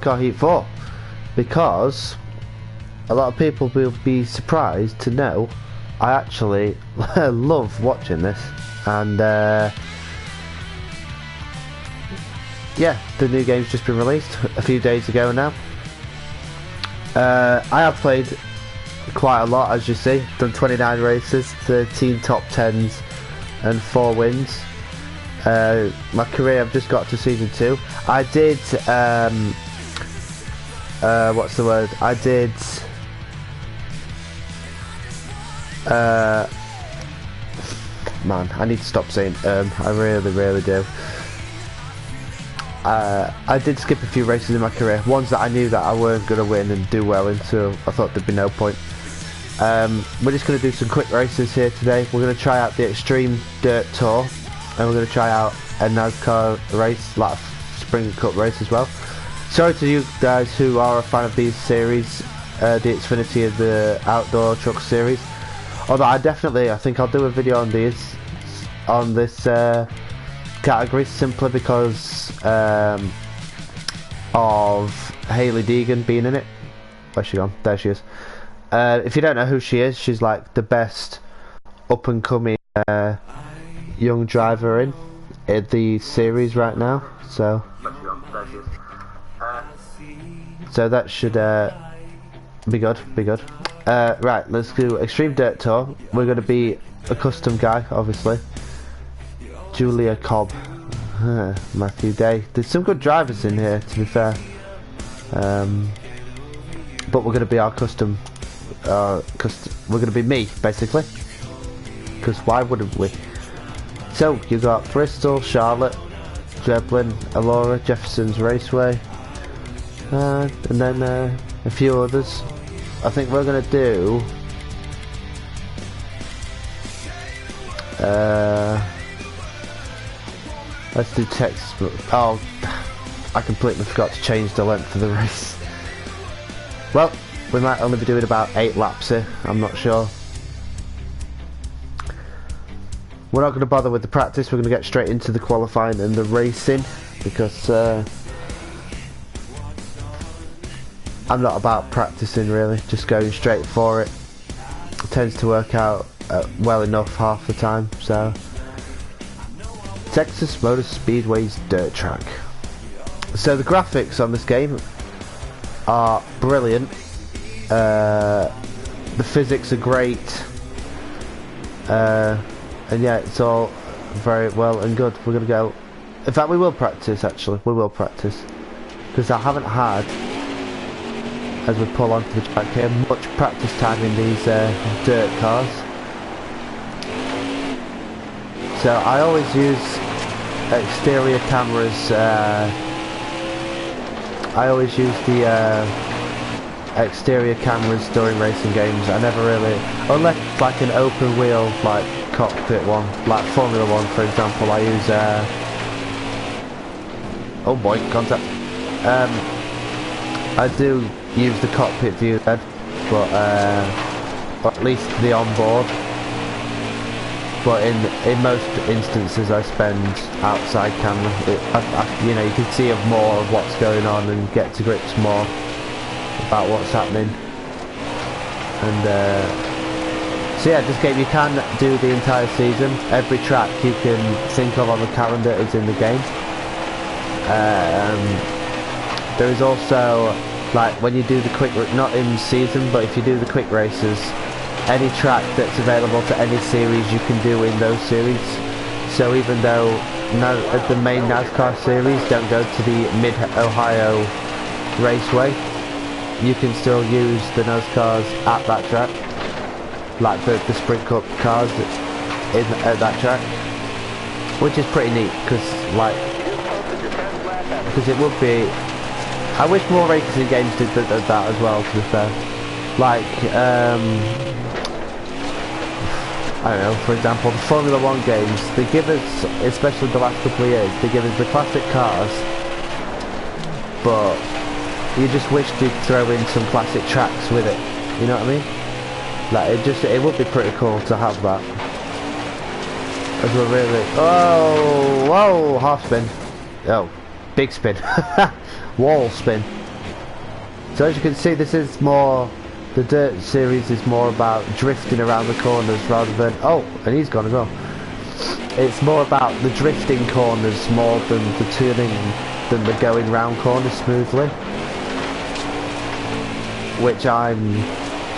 NASCAR Heat 4, because a lot of people will be surprised to know I actually love watching this. And yeah, the new game's just been released a few days ago now. I have played quite a lot, as you see. Done 29 races, 13 top 10s and 4 wins. My career, I've just got to season 2. I did what's the word? I did man, I need to stop saying I really do. I did skip a few races in my career, ones that I knew that I weren't going to win and do well in, so I thought there'd be no point. We're just going to do some quick races here today. We're going to try out the Extreme Dirt Tour, and we're going to try out a NASCAR race, like a Spring Cup race as well. Sorry to you guys who are a fan of these series, the Xfinity of the Outdoor Truck series. Although I think I'll do a video on these, on this category, simply because of Hailie Deegan being in it. Where's she gone? There she is. If you don't know who she is, she's like the best up and coming young driver in the series right now. So that should be good. Right, let's do Extreme Dirt Tour. We're going to be a custom guy, obviously. Julia Cobb, Matthew Day. There's some good drivers in here, to be fair. But we're going to be our custom. We're going to be me, basically. Because why wouldn't we? So you got Bristol, Charlotte, Dublin, Elora, Jefferson's Raceway, and then a few others. I think we're going to do let's do text. Oh, I completely forgot to change the length of the race. Well, we might only be doing about 8 laps here, I'm not sure. We're not going to bother with the practice, we're going to get straight into the qualifying and the racing, because I'm not about practicing really, just going straight for it. It tends to work out well enough half the time. So Texas Motor Speedway's dirt track. So the graphics on this game are brilliant. The physics are great. And yeah, it's all very well and good. We're going to go, in fact we will practice actually, because I haven't had, as we pull onto the track here, much practice time in these dirt cars. So I always use exterior cameras, I always use the exterior cameras during racing games. I never really, unless it's like an open wheel, like cockpit one, like Formula 1 for example, I use oh boy, contact. I do use the cockpit view then, but or at least the onboard. But in most instances, I spend outside camera. You know, you can see more of what's going on and get to grips more about what's happening. And so yeah, this game you can do the entire season. Every track you can think of on the calendar is in the game. There is also, like when you do the quick, not in season, but if you do the quick races, any track that's available to any series you can do in those series. So even though the main NASCAR series don't go to the Mid-Ohio Raceway, you can still use the NASCARs at that track, like the Sprint Cup cars at that track, which is pretty neat, because it would be, I wish more racing games did that as well, to be fair. Like I don't know, for example, the Formula 1 games, they give us, especially the last couple of years, they give us the classic cars, but you just wish they'd throw in some classic tracks with it, you know what I mean? Like, it would be pretty cool to have that. As we're really, oh, whoa, half spin. Oh, big spin. Wall spin. So as you can see, this is more, the dirt series is more about drifting around the corners rather than, oh, and he's gone as well. It's more about the drifting corners more than the turning, than the going round corners smoothly, which I'm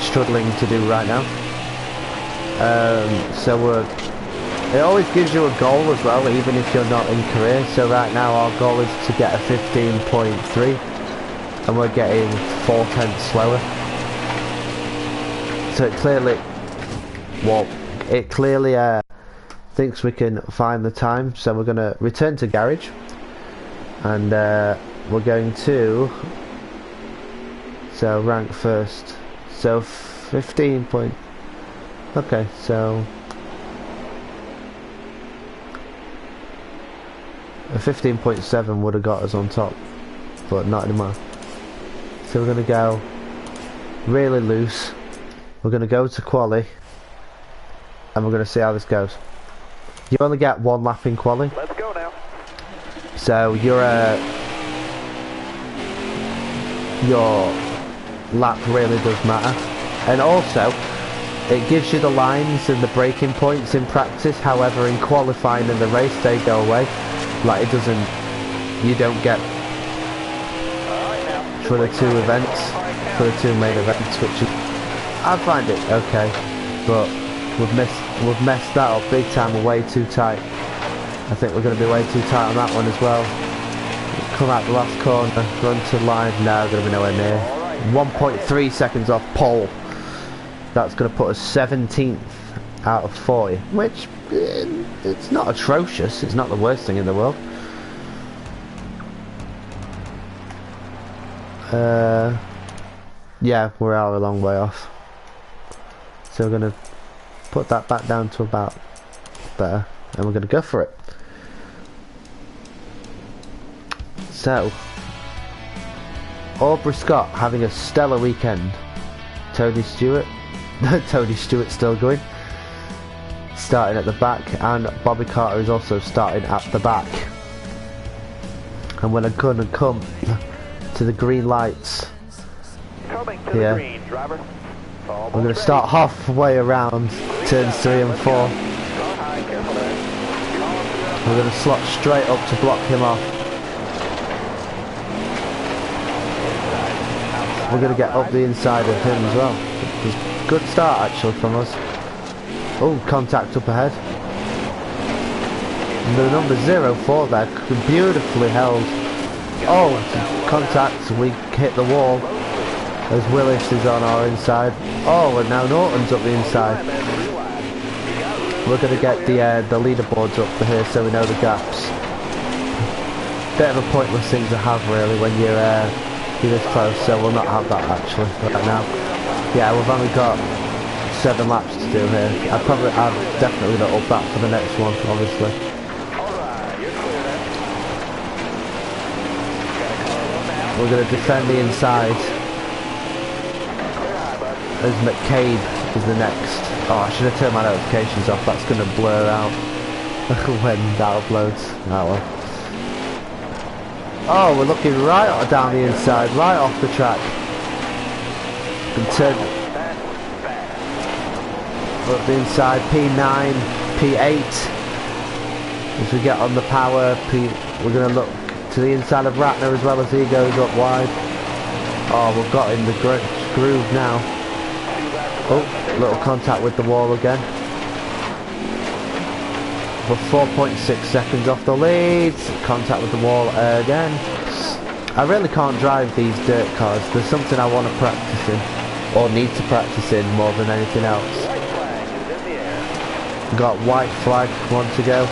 struggling to do right now. It always gives you a goal as well, even if you're not in career. So right now our goal is to get a 15.3, and we're getting 4/10 slower. So it clearly thinks we can find the time. So we're going to return to garage, and we're going to rank first. So 15 point. Okay, so a 15.7 would have got us on top, but not anymore. So we're going to go really loose. We're going to go to quali, and we're going to see how this goes. You only get one lap in quali. Let's go now. So your lap really does matter, and also it gives you the lines and the braking points in practice. However, in qualifying in the race, they go away. Like, it doesn't, you don't get for the two events, for the two main events, which is, I find it okay, but we've messed that up big time. We're way too tight. I think we're going to be way too tight on that one as well. Come out the last corner, run to the line. No, going to be nowhere near. 1.3 seconds off pole. That's going to put us 17th out of 40, which it's not atrocious. It's not the worst thing in the world. Yeah, we're a long way off. So we're going to put that back down to about there, and we're going to go for it. So, Aubrey Scott having a stellar weekend. Tony Stewart. Tony Stewart's still going, starting at the back, and Bobby Carter is also starting at the back. And when I'm going to come to the green lights here, we're going to start halfway around turns 3 and 4. We're going to slot straight up to block him off. We're going to get up the inside of him as well. Good start actually from us. Oh, contact up ahead. And the number 04 there, beautifully held. Oh, contact, we hit the wall as Willis is on our inside. Oh, and now Norton's up the inside. We're going to get the leaderboards up for here so we know the gaps. Bit of a pointless thing to have really when you're this close, so we'll not have that actually right now. Yeah, we've only got 7 laps to do here. I've definitely got up that for the next one, obviously. We're going to defend the inside as McCabe is the next. Oh, I should have turned my notifications off. That's going to blur out when that uploads. Oh well. Oh, we're looking right down the inside, right off the track. And turn up the inside, P9, P8. As we get on the power, we're going to look to the inside of Ratner as well as he goes up wide. Oh, we've got in the groove now. Oh, little contact with the wall again. We're 4.6 seconds off the lead. Contact with the wall again. I really can't drive these dirt cars. There's something I want to practice in, or need to practice in more than anything else. Got white flag, one to go.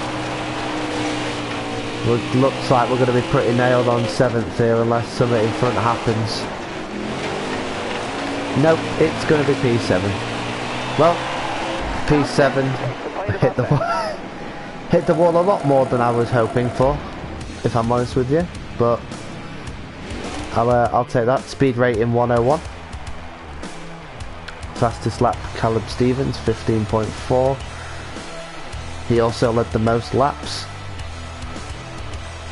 Looks like we're going to be pretty nailed on 7th here unless something in front happens. Nope, it's going to be P7. Well, P7 hit the wall. Hit the wall a lot more than I was hoping for, if I'm honest with you, but I'll take that. Speed rating 101. Fastest lap Caleb Stevens 15.4. He also led the most laps.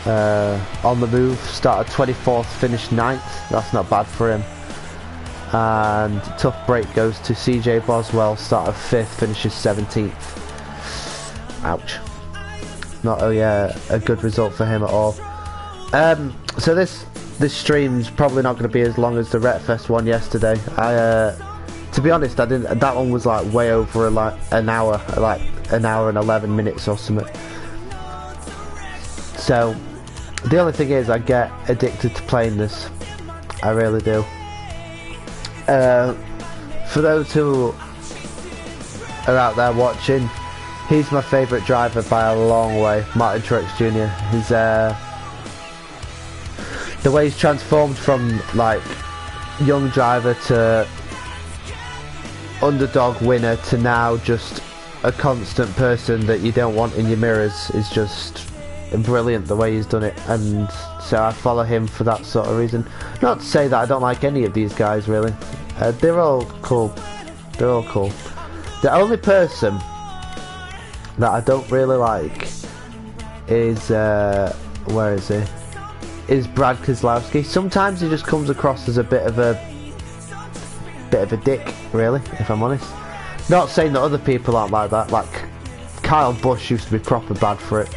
On the move, started 24th, finished 9th. That's not bad for him. And tough break goes to CJ Boswell, started 5th, finishes 17th. Ouch. Not a good result for him at all. So this stream's probably not going to be as long as the Retfest one yesterday. To be honest, that one was like way over an hour, like an hour and 11 minutes or something. So the only thing is, I get addicted to playing this. I really do. For those who are out there watching, he's my favourite driver by a long way, Martin Truex Jr. He's the way he's transformed from like young driver to underdog winner to now just a constant person that you don't want in your mirrors is just brilliant, the way he's done it. And so I follow him for that sort of reason. Not to say that I don't like any of these guys really. They're all cool. They're all cool. The only person that I don't really like is where is he? Is Brad Keselowski. Sometimes he just comes across as a bit of a dick, really, if I'm honest. Not saying that other people aren't like that. Like Kyle Busch used to be proper bad for it.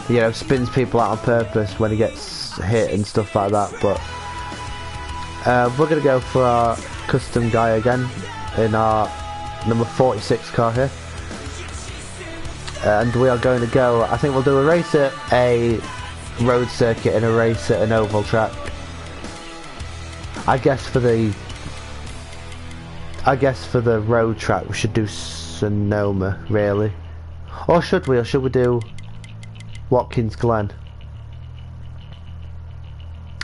You know, spins people out on purpose when he gets hit and stuff like that. But we're gonna go for our custom guy again in our number 46 car here. And we are going to go, I think we'll do a race at a road circuit and a race at an oval track. I guess for the road track we should do Sonoma, really. Or should we do Watkins Glen?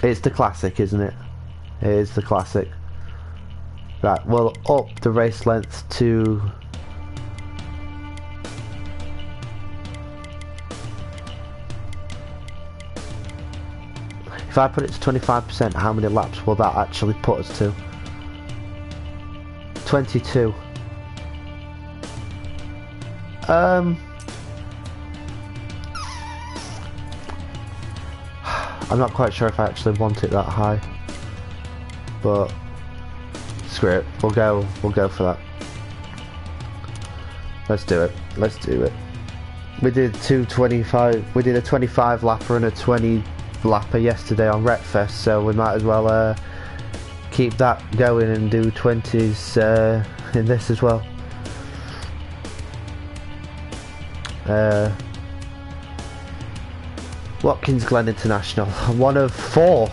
It's the classic, isn't it? It is the classic. Right, we'll up the race length to... If I put it to 25%, how many laps will that actually put us to? 22. I'm not quite sure if I actually want it that high, but screw it. We'll go for that. Let's do it. Let's do it. We did 225. We did a 25 lapper and a 20 lapper yesterday on Retfest, so we might as well keep that going and do 20s in this as well. Watkins Glen International, one of 4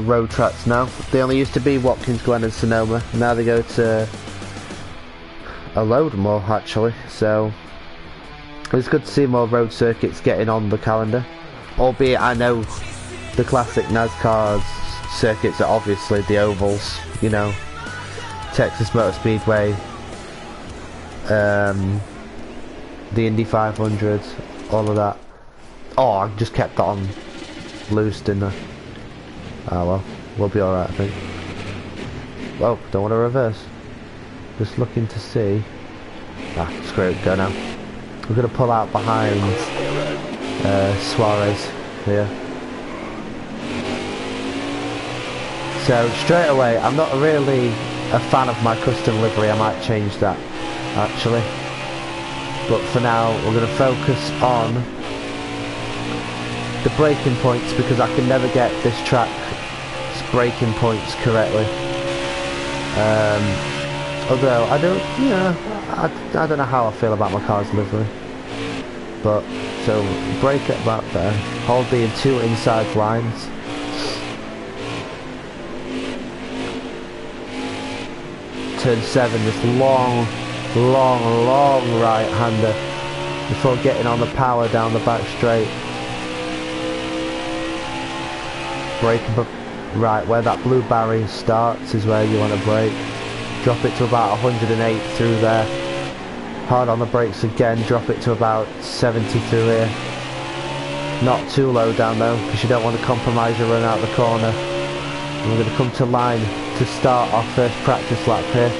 road tracks now. They only used to be Watkins Glen and Sonoma, now they go to a load more actually, so it's good to see more road circuits getting on the calendar. Albeit I know the classic NASCAR circuits are obviously the ovals, you know, Texas Motor Speedway, the Indy 500, all of that. Oh, I just kept that on loose, didn't I? Oh well, we'll be alright I think. Whoa, don't want to reverse. Just looking to see. Ah, screw it, go now. We're going to pull out behind Suarez here. So straight away, I'm not really a fan of my custom livery. I might change that actually, but for now we're going to focus on the braking points, because I can never get this track's braking points correctly. Although I don't, you know, I don't know how I feel about my car's livery, but so brake at about there, hold the 2 inside lines, turn 7, this long right hander before getting on the power down the back straight. Brake right where that blue barrier starts is where you want to brake. Drop it to about 108 through there. Hard on the brakes again, drop it to about 70 through here. Not too low down though, because you don't want to compromise your run out the corner. And we're going to come to line to start our first practice lap here.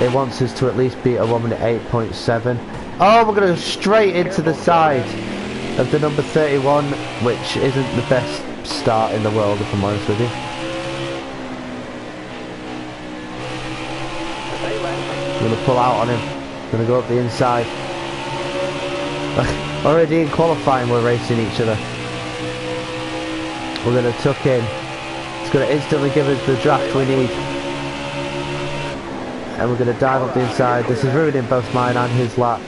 It wants us to at least beat a 1 minute 8.7. Oh, we're going to go straight into the side of the number 31, which isn't the best start in the world if I'm honest with you. I'm gonna pull out on him. Gonna go up the inside. Already in qualifying we're racing each other. We're gonna tuck in. It's gonna instantly give us the draft we need. And we're gonna dive up the inside. This is ruining both mine and his lap.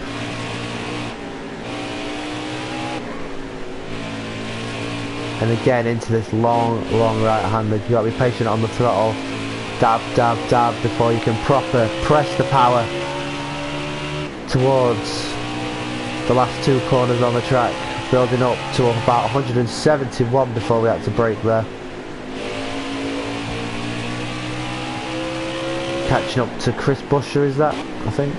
And again into this long right hander. You've got to be patient on the throttle. Dab, dab, dab before you can proper press the power towards the last two corners on the track. Building up to about 171 before we had to brake there. Catching up to Chris Buescher, is that? I think.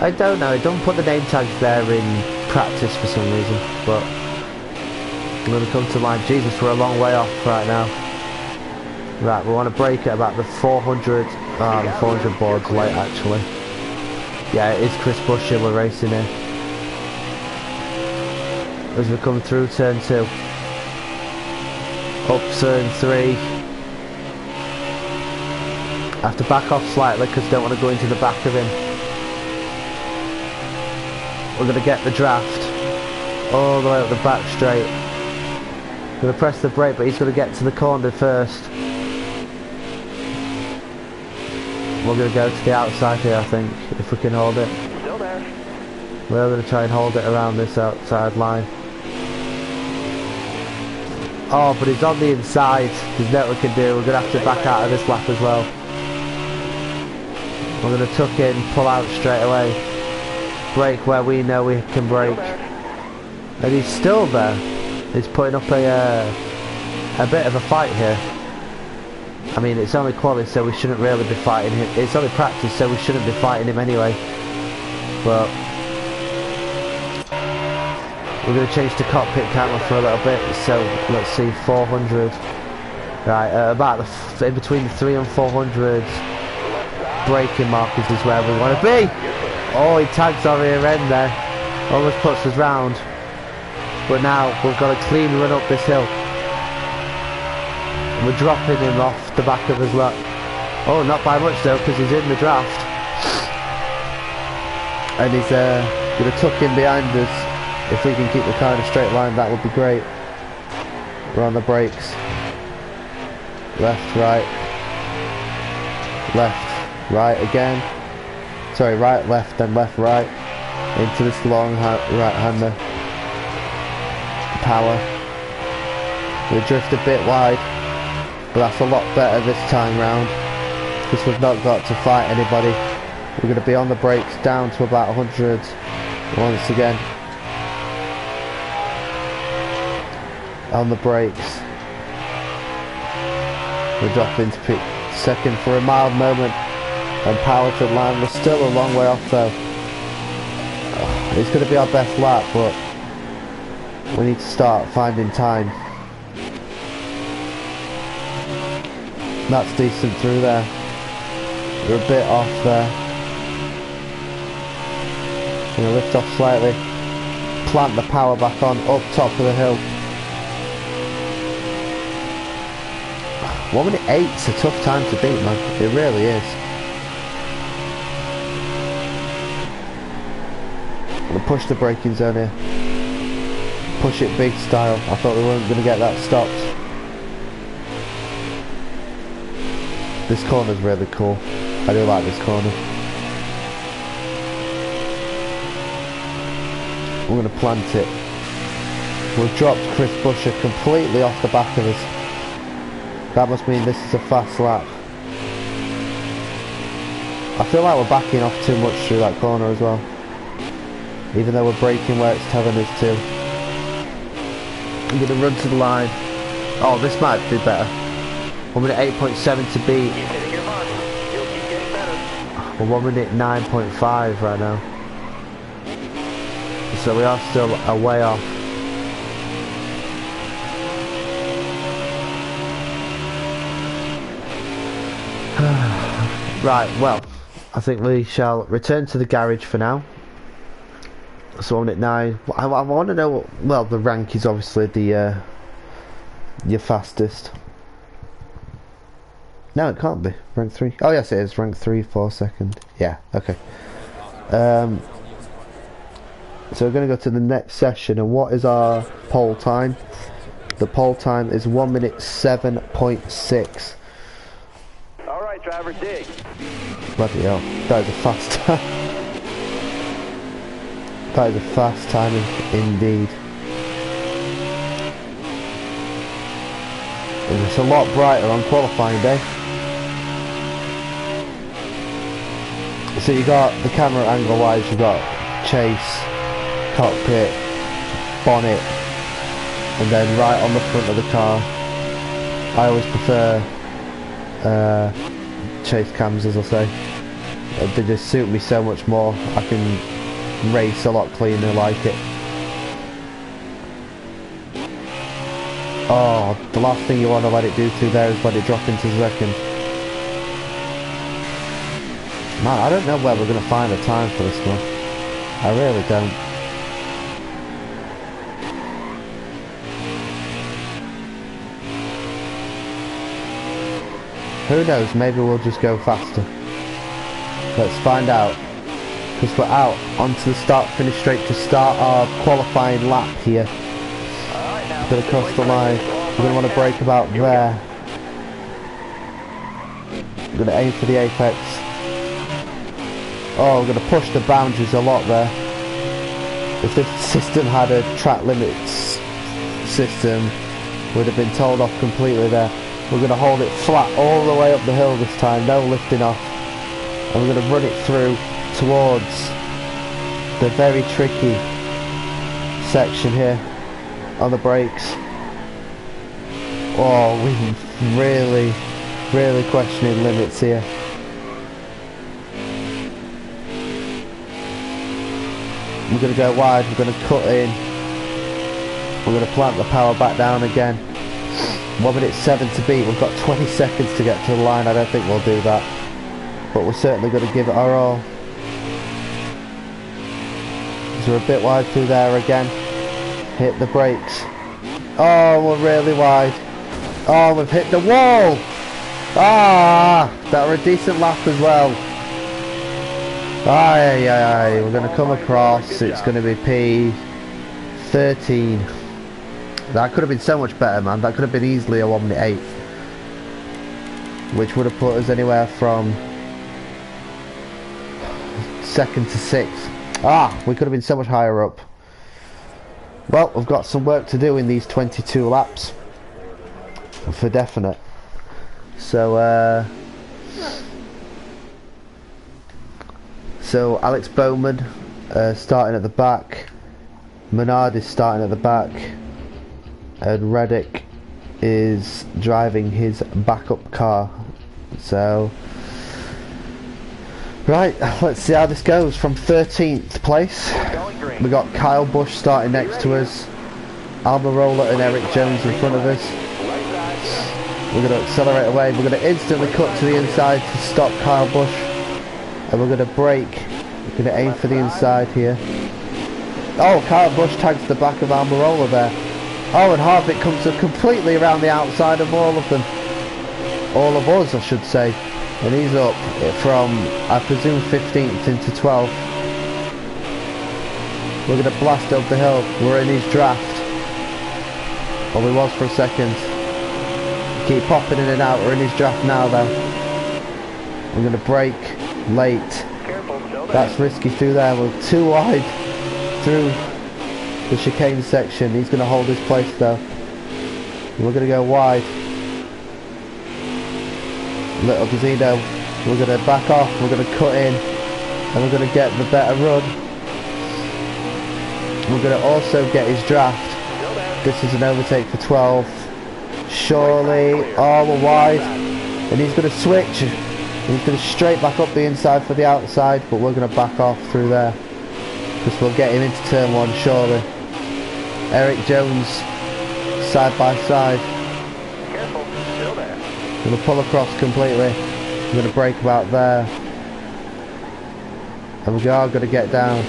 I don't know. It don't put the name tags there in practice for some reason, but I'm going to come to line. Jesus, we're a long way off right now. Right, we want to brake at about the 400. The 400 board's late actually. Yeah, it is Chris Buescher we're racing in. As we come through turn 2. Up turn 3. I have to back off slightly because I don't want to go into the back of him. We're going to get the draft all the way up the back straight. I'm going to press the brake, but he's going to get to the corner first. We're going to go to the outside here, I think, if we can hold it. Still there. We're going to try and hold it around this outside line. Oh, but he's on the inside. There's nothing we can do. We're going to have to back out of this lap as well. We're going to tuck in, pull out straight away. Brake where we know we can brake. And he's still there. He's putting up a bit of a fight here. I mean, it's only quality, so we shouldn't really be fighting him. It's only practice, so we shouldn't be fighting him anyway. But we're going to change to cockpit camera for a little bit. So let's see, 400. Right, about in between the 3 and 400 braking markers is where we want to be. Oh, he tags our rear end there. Almost puts us round. But now we've got a clean run up this hill. We're dropping him off the back of his lap. Oh, not by much though, because he's in the draft. And he's going to tuck in behind us. If we can keep the car in a straight line, that would be great. We're on the brakes. Left, right. Left, right again. Sorry, right, left, then left, right. Into this long right-hander. Power. We drift a bit wide. But that's a lot better this time round, because we've not got to fight anybody. We're going to be on the brakes down to about 100 once again. On the brakes. We're dropping to pick second for a mild moment, and power to the line. We're still a long way off though. It's going to be our best lap, but we need to start finding time. That's decent through there. We're a bit off there. Gonna lift off slightly. Plant the power back on, up top of the hill. 1:08's a tough time to beat, man. It really is. I'm gonna push the braking zone here. Push it big style. I thought we weren't gonna get that stopped. This corner's really cool. I do like this corner. We're going to plant it. We've dropped Chris Buescher completely off the back of us. That must mean this is a fast lap. I feel like we're backing off too much through that corner as well. Even though we're braking where it's telling us to. I'm going to run to the line. Oh, this might be better. We're at 8.7 to beat. We're 1 minute 9.5 right now. So we are still a way off. Right, well, I think we shall return to the garage for now. So 1 minute 9. I want to know, well, the rank is obviously the your fastest. No, it can't be. Rank 3. Oh yes it is. Rank 3, 4 second. Yeah, okay. So we're going to go to the next session, and what is our pole time? The pole time is 1 minute 7.6. Alright, driver, dig. Bloody hell, that is a fast time. That is a fast time indeed. And it's a lot brighter on qualifying day. So you got the camera angle wise, you got chase, cockpit, bonnet, and then right on the front of the car. I always prefer chase cams, as I say. They just suit me so much more. I can race a lot cleaner like it. Oh, the last thing you want to let it do through there is let it drop into second. Man, I don't know where we're going to find a time for this one. I really don't. Who knows, maybe we'll just go faster. Let's find out. Because we're out onto the start finish straight to start our qualifying lap here. We're going to cross the line. We're going to want to brake about there. We're going to aim for the apex. Oh, we're going to push the boundaries a lot there. If this system had a track limits system, we'd have been told off completely there. We're going to hold it flat all the way up the hill this time, no lifting off. And we're going to run it through towards the very tricky section here on the brakes. Oh, we're really questioning limits here. We're going to go wide, we're going to cut in, we're going to plant the power back down again. 1 minute 7 to beat. We've got 20 seconds to get to the line. I don't think we'll do that, but we're certainly going to give it our all. So we're a bit wide through there again. Hit the brakes. Oh, we're really wide. Oh, we've hit the wall. Ah, that were a decent lap as well. Aye, we're going to come across. It's going to be P13. That could have been so much better, man. That could have been easily a 1 minute 8, which would have put us anywhere from 2nd to 6th. Ah, we could have been so much higher up. Well, we've got some work to do in these 22 laps, for definite. So Alex Bowman starting at the back, Menard is starting at the back, and Reddick is driving his backup car. So right, let's see how this goes. From 13th place we got Kyle Busch starting next to us, Almirola and Eric Jones in front of us. We're going to accelerate away, we're going to instantly cut to the inside to stop Kyle Busch, and we're going to brake. We're going to aim for the inside here. Oh, Kyle Busch tags the back of Almirola there. Oh, and Harvick comes completely around the outside of all of them. All of us, I should say. And he's up from, I presume, 15th into 12th. We're going to blast up the hill. We're in his draft. Well, we was for a second. Keep popping in and out. We're in his draft now, though. We're going to brake late. That's risky through there. We're too wide through the chicane section. He's going to hold his place, though. We're going to go wide. Little does he know, we're going to back off, we're going to cut in, and we're going to get the better run. We're going to also get his draft. This is an overtake for 12. Surely, oh, we're wide, and he's going to switch. He's going to straight back up the inside for the outside, but we're going to back off through there, because we'll get him into turn 1 surely. Eric Jones, side by side. We're going to pull across completely. We're going to brake about there. And we are going to get down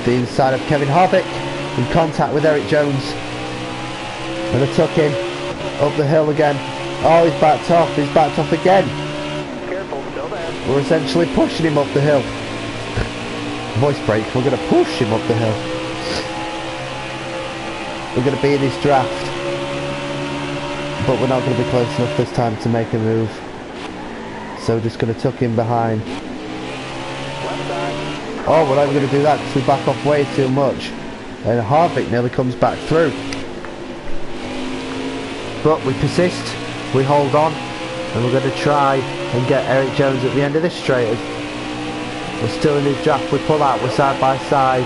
the inside of Kevin Harvick, in contact with Eric Jones. We're going to tuck in up the hill again. Oh, he's backed off. He's backed off again. Careful, still there. We're essentially pushing him up the hill. Voice break. We're going to push him up the hill. We're going to be in his draft. But we're not going to be close enough this time to make a move. So we're just going to tuck him behind. Oh, we're not even going to do that because we back off way too much. And Harvick nearly comes back through. But we persist, we hold on, and we're going to try and get Eric Jones at the end of this straight. We're still in his draft, we pull out, we're side by side.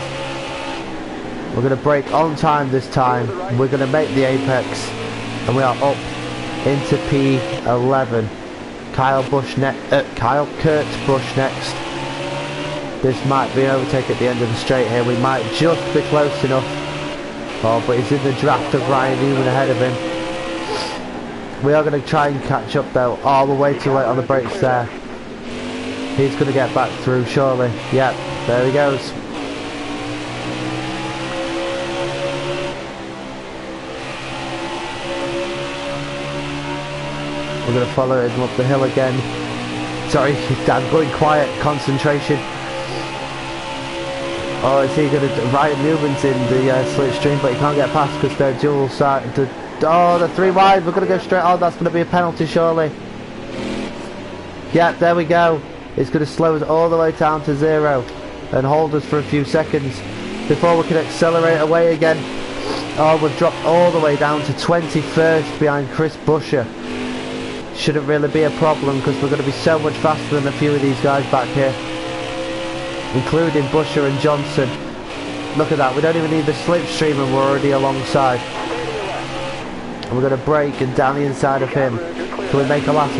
We're going to brake on time this time. We're going to make the apex, and we are up into P11. Kyle Kurt's Busch next. This might be an overtake at the end of the straight here. We might just be close enough. Oh, but he's in the draft of Ryan Newman ahead of him. We are going to try and catch up though. Oh, we're way too late on the brakes there. He's going to get back through surely. Yep, there he goes. We're going to follow him up the hill again. Sorry, I'm going quiet. Concentration. Oh, is he going to... Ryan Newman's in the slipstream, but he can't get past because they're dual side. Oh, they're three wide. We're going to go straight. Oh, that's going to be a penalty, surely. Yeah, there we go. It's going to slow us all the way down to 0 and hold us for a few seconds before we can accelerate away again. Oh, we've dropped all the way down to 21st behind Chris Buescher. Shouldn't really be a problem because we're going to be so much faster than a few of these guys back here, including Buescher and Johnson. Look at that, we don't even need the slipstream and we're already alongside. And we're going to brake and down the inside of him. Can we make a last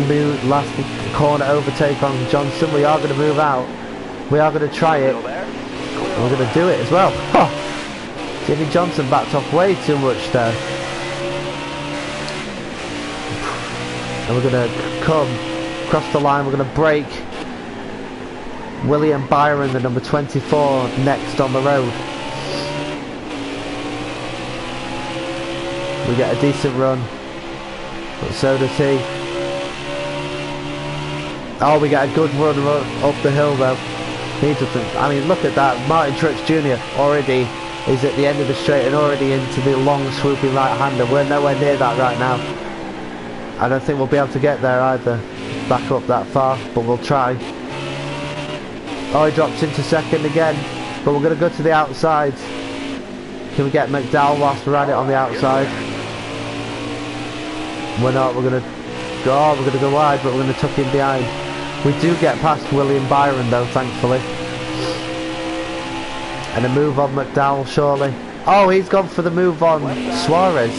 corner overtake on Johnson? We are going to move out. We are going to try it. And we're going to do it as well. Oh, Jimmy Johnson backed off way too much there. And we're going to come across the line. We're going to brake. William Byron, the number 24, next on the road. We get a decent run, but so does he. Oh, we get a good run up the hill though. He doesn't. I mean, look at that. Martin Truex Jr. already is at the end of the straight and already into the long swooping right-hander. We're nowhere near that right now. I don't think we'll be able to get there either, back up that far, but we'll try. Oh, he drops into second again, but we're going to go to the outside. Can we get McDowell whilst we're at it on the outside? We're not, we're going to go wide, but we're going to tuck him behind. We do get past William Byron though, thankfully. And a move on McDowell, surely. Oh, he's gone for the move on Suarez.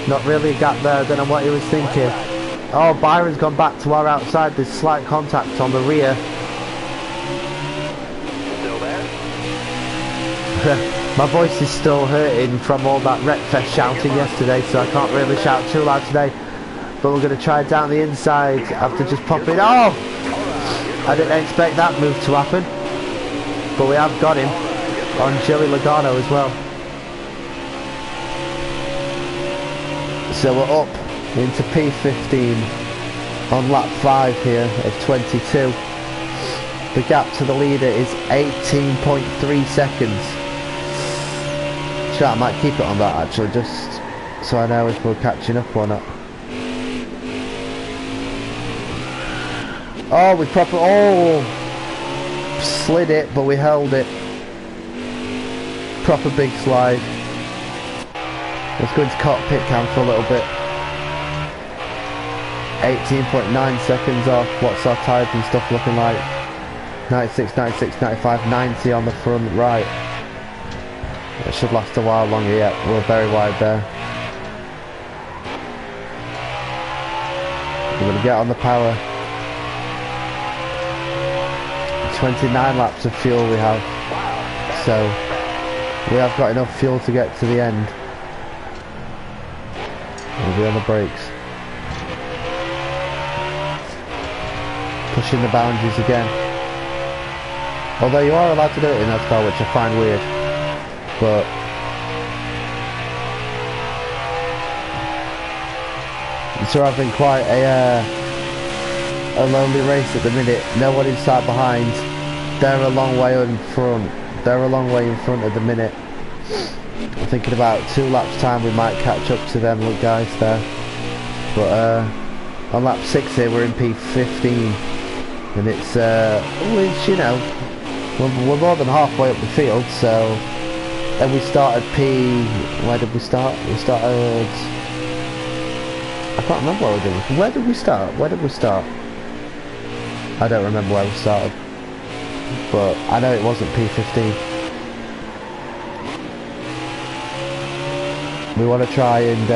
Not really a gap there, I don't know what he was thinking. Oh, Byron's gone back to our outside, there's slight contact on the rear. Still there? My voice is still hurting from all that Wreckfest shouting yesterday, so I can't really shout too loud today. But we're going to try down the inside after just popping. Oh! I didn't expect that move to happen. But we have got him on Joey Logano as well. So we're up into P15 on lap 5 here of 22. The gap to the leader is 18.3 seconds. Sure, I might keep it on that actually, just so I know if we're catching up or not. Oh, we slid it, but we held it. Proper big slide. Let's go into cockpit cam for a little bit. 18.9 seconds off. What's our tyres and stuff looking like? 96, 96, 95, 90 on the front right. It should last a while longer yet. We're very wide there. We're going to get on the power. 29 laps of fuel we have. So we have got enough fuel to get to the end. We'll be on the brakes. Pushing the boundaries again. Although you are allowed to do it in NASCAR, which I find weird. But So having quite a lonely race at the minute. No one in sight behind. They're a long way in front. They're a long way in front at the minute. I'm thinking about 2 laps time we might catch up to them guys there. But on lap 6 here we're in P15, and it's you know, we're more than halfway up the field. So, and we started where did we start? We started, I can't remember what we did. Where did we start? I don't remember where we started, but I know it wasn't P15. We want to try and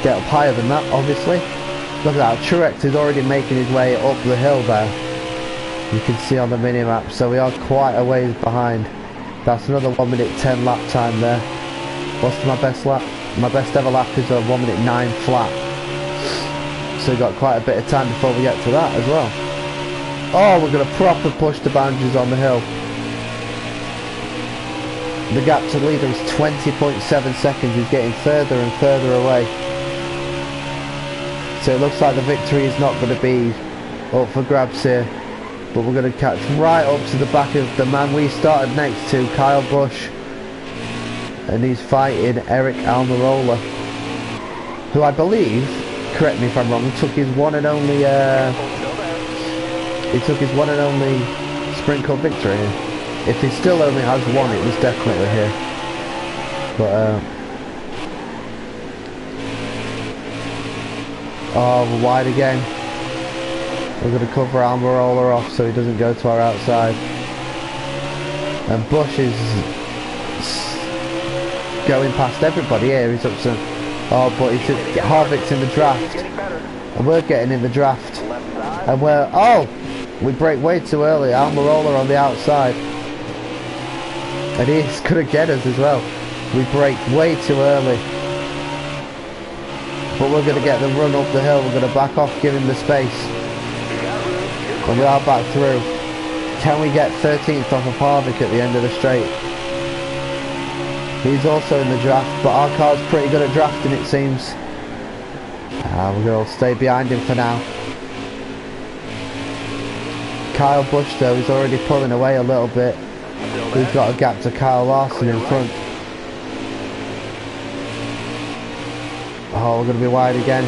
get up higher than that, obviously. Look at that, Truex is already making his way up the hill there. You can see on the mini-map, so we are quite a ways behind. That's another 1 minute 10 lap time there. What's my best lap? My best ever lap is a 1 minute 9 flat. So we've got quite a bit of time before we get to that as well. Oh, we're going to proper push the boundaries on the hill. The gap to leader is 20.7 seconds. He's getting further and further away. So it looks like the victory is not going to be up for grabs here. But we're going to catch right up to the back of the man we started next to, Kyle Busch. And he's fighting Eric Almirola, who I believe, correct me if I'm wrong, took his one and only Sprint Cup victory here. If he still only has one, it was definitely here. But oh, we're wide again. We're going to cover Almirola off so he doesn't go to our outside. And Busch is going past everybody here. He's up to, oh, but he's Harvick's in the draft, and we're getting in the draft, and we brake way too early. Almirola on the outside, and he's going to get us as well. We brake way too early, but we're going to get the run up the hill. We're going to back off, give him the space, and we are back through. Can we get 13th off of Harvick at the end of the straight? He's also in the draft, but our car's pretty good at drafting, it seems. We're going to stay behind him for now. Kyle Busch though, he's already pulling away a little bit. He's got a gap to Kyle Larson in front. Oh, we're going to be wide again.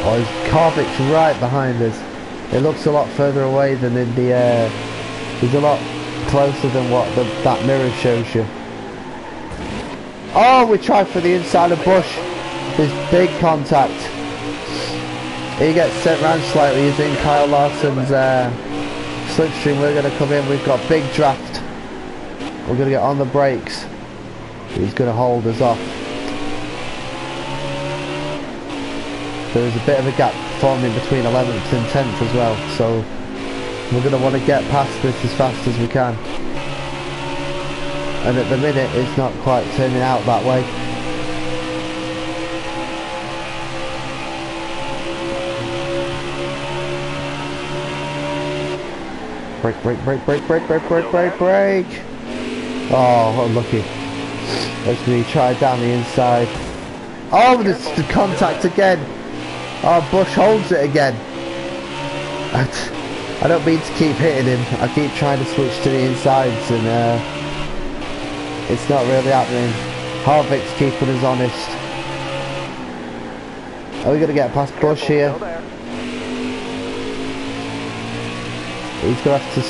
Oh, Harvick's right behind us. It looks a lot further away than in the he's a lot closer than what that mirror shows you. Oh, we tried for the inside of Busch. There's big contact. He gets sent round slightly. He's in Kyle Larson's slipstream. We're going to come in. We've got big draft. We're going to get on the brakes. He's going to hold us off. There's a bit of a gap forming between 11th and 10th as well, so we're going to want to get past this as fast as we can. And at the minute it's not quite turning out that way. Brake, brake, brake, brake, brake, brake, brake, brake, brake. Oh, unlucky. Let's try down the inside. Oh, there's the contact again. Oh, Busch holds it again. I don't mean to keep hitting him. I keep trying to switch to the insides, and it's not really happening. Harvick's keeping us honest. Are we going to get past Busch here? He's going to have to...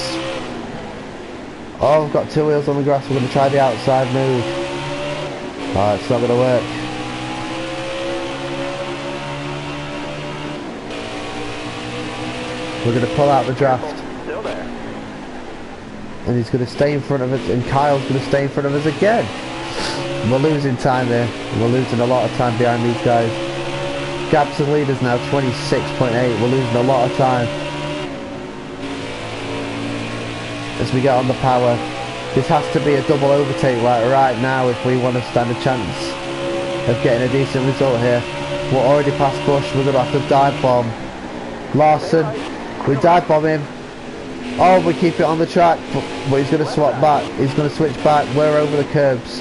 Oh, we've got 2 wheels on the grass. We're going to try the outside move. Oh, it's not going to work. We're going to pull out the draft. Still there. And he's going to stay in front of us, and Kyle's going to stay in front of us again. We're losing time there. We're losing a lot of time behind these guys. Gap to leaders now 26.8. We're losing a lot of time. As we get on the power, this has to be a double overtake right now if we want to stand a chance of getting a decent result here. We're already past Busch. We're going to have to dive bomb Larson. We dive bomb him. Oh, we keep it on the track, but he's going to swap back. He's going to switch back. We're over the curbs.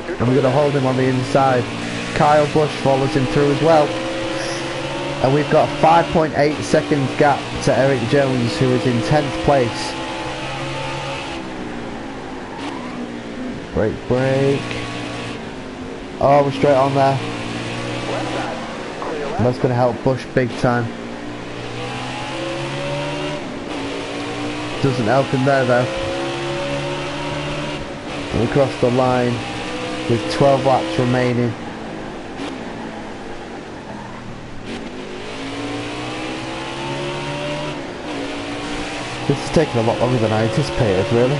And we're going to hold him on the inside. Kyle Busch follows him through as well. And we've got a 5.8 seconds gap to Eric Jones, who is in 10th place. Brake. Oh, we're straight on there. And that's going to help Busch big time. Doesn't help him there though. And we cross the line with 12 laps remaining. This is taking a lot longer than I anticipated, really.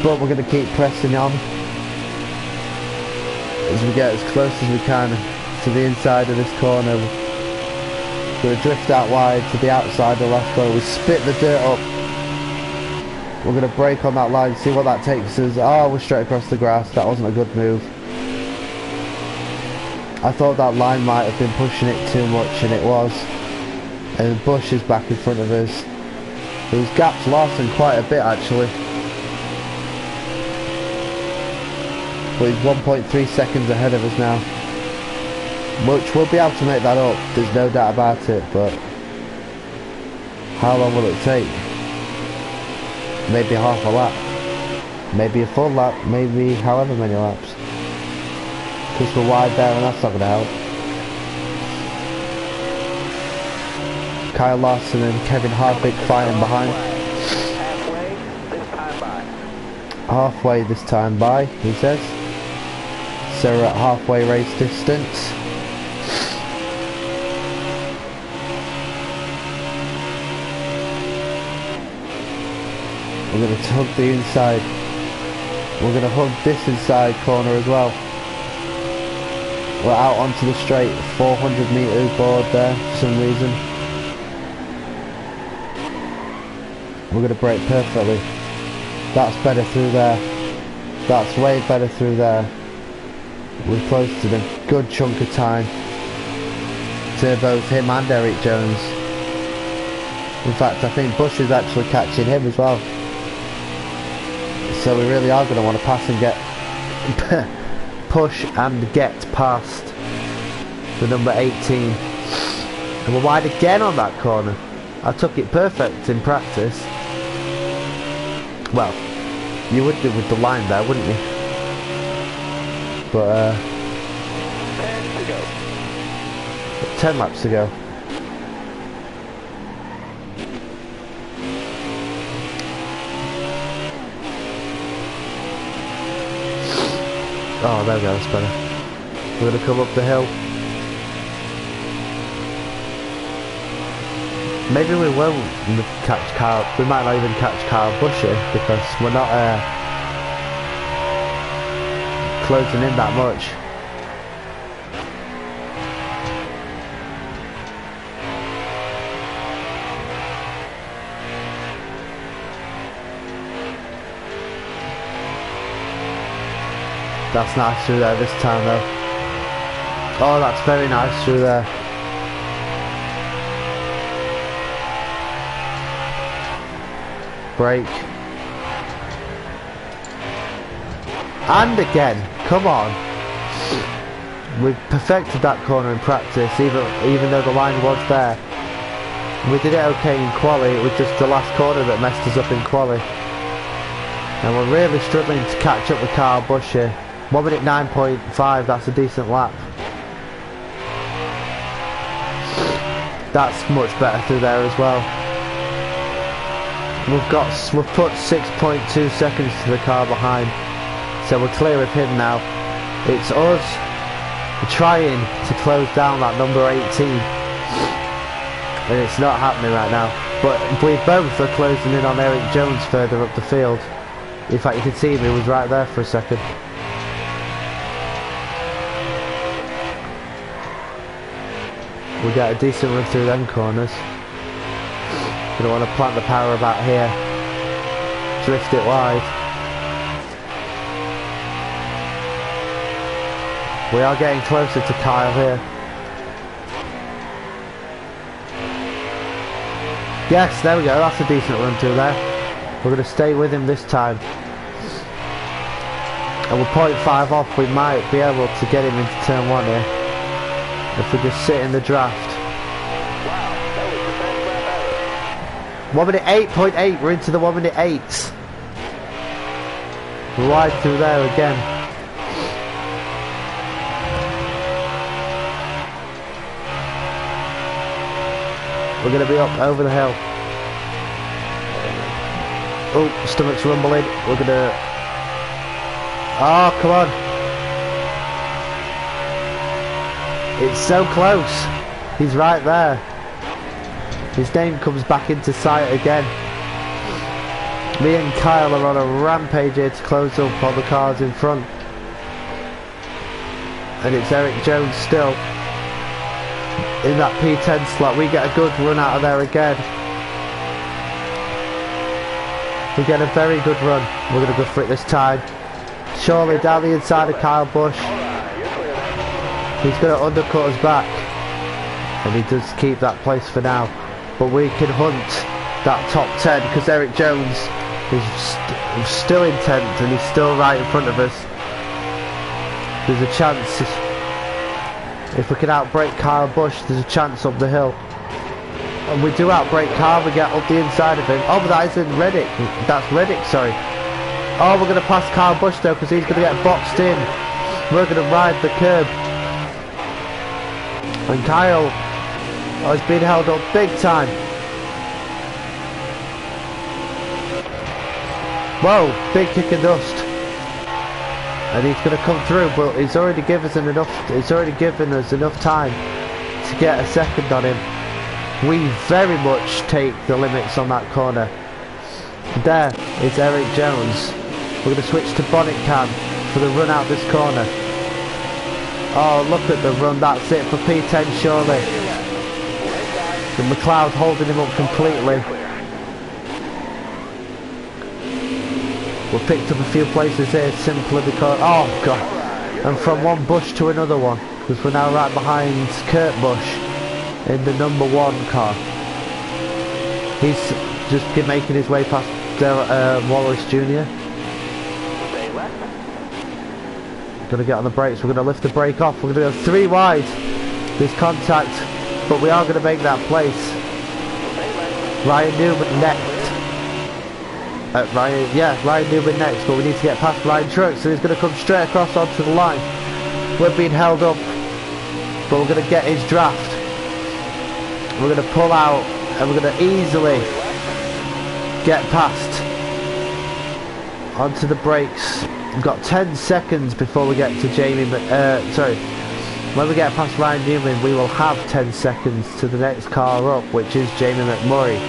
But we're going to keep pressing on as we get as close as we can to the inside of this corner. We're going to drift out wide to the outside of the last corner. We spit the dirt up. We're going to brake on that line, see what that takes us. Oh, we're straight across the grass. That wasn't a good move. I thought that line might have been pushing it too much, and it was. And Busch is back in front of us. There was gaps Larson quite a bit actually. But he's 1.3 seconds ahead of us now. Which we'll be able to make that up, there's no doubt about it, but how long will it take? Maybe half a lap, maybe a full lap, maybe however many laps. Because we're wide there and that's not going to help. Kyle Larson and Kevin Harvick fighting behind. Halfway this time by, he says. So we're at halfway race distance. We're going to hug the inside. We're going to hug this inside corner as well. We're out onto the straight, 400 metres board there for some reason. We're going to brake perfectly. That's better through there. That's way better through there. We're close to the good chunk of time to both him and Eric Jones. In fact, I think Busch is actually catching him as well. So we really are going to want to pass and get push and get past the number 18. And we're wide again on that corner. I took it perfect in practice. Well, you would do with the line there, wouldn't you? But 10 laps to go. Oh, there we go, that's better. We're going to come up the hill. Maybe we won't catch Kyle. We might not even catch Kyle Busch here because we're not closing in that much. That's nice through there this time though. Oh, that's very nice through there. Brake. And again, come on. We've perfected that corner in practice, even though the line was there. We did it okay in quali, it was just the last corner that messed us up in quali. And we're really struggling to catch up with Kyle Busch here. 1 minute 9.5, that's a decent lap. That's much better through there as well. We've put 6.2 seconds to the car behind. So we're clear of him now. It's us trying to close down that number 18. And it's not happening right now. But we both are closing in on Eric Jones further up the field. In fact, you can see him, he was right there for a second. We get a decent run through them corners. Gonna want to plant the power about here. Drift it wide. We are getting closer to Kyle here. Yes, there we go. That's a decent run through there. We're going to stay with him this time. And we're 0.5 off. We might be able to get him into turn 1 here. If we just sit in the draft. Wow, that was the best lap ever. 1 minute 8.8. We're into the 1 minute 8s. Wide through there again. We're going to be up over the hill. Oh, stomach's rumbling. We're going to... Oh, come on. It's so close. He's right there. His name comes back into sight again. Me and Kyle are on a rampage here to close up on the cars in front. And it's Eric Jones still in that P10 slot. We get a good run out of there again. We get a very good run. We're going to go for it this time. Surely down the inside of Kyle Busch. He's going to undercut us back. And he does keep that place for now. But we can hunt that top 10 because Eric Jones is still in 10th and he's still right in front of us. There's a chance, if we can outbrake Kyle Busch, there's a chance up the hill. And we do outbrake Kyle, we get up the inside of him. Oh, but that isn't Reddick. That's Reddick, sorry. Oh, we're going to pass Kyle Busch though because he's going to get boxed in. We're going to ride the curb. And Kyle has been held up big time. Whoa, big kick of dust. And he's going to come through, but he's already given us enough time to get a second on him. We very much take the limits on that corner. There is Eric Jones. We're going to switch to bonnet cam for the run out this corner. Oh, look at the run. That's it for P10 surely. The McLeod holding him up completely. We've picked up a few places here simply because... Oh, God. And from one Busch to another one. Because we're now right behind Kurt Busch in the number 1 car. He's just making his way past Wallace Jr. Going to get on the brakes. We're going to lift the brake off. We're going to go 3 wide. There's contact. But we are going to make that place. Ryan Newman next. Ryan Newman next, but we need to get past Ryan Truex, so he's going to come straight across onto the line. We're being held up, but we're going to get his draft. We're going to pull out, and we're going to easily get past onto the brakes. We've got 10 seconds before we get to when we get past Ryan Newman, we will have 10 seconds to the next car up, which is Jamie McMurray.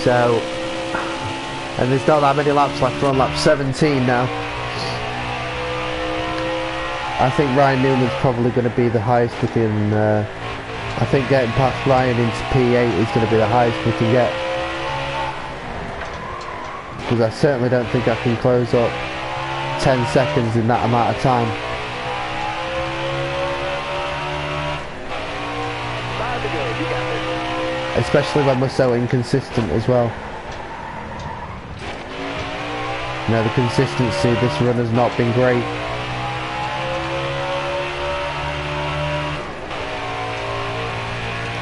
So, and there's not that many laps left. We're on lap 17 now. I think Ryan Newman's probably going to be the highest we can. I think getting past Ryan into P8 is going to be the highest we can get. Because I certainly don't think I can close up 10 seconds in that amount of time. Especially when we're so inconsistent as well. You know, the consistency this run has not been great.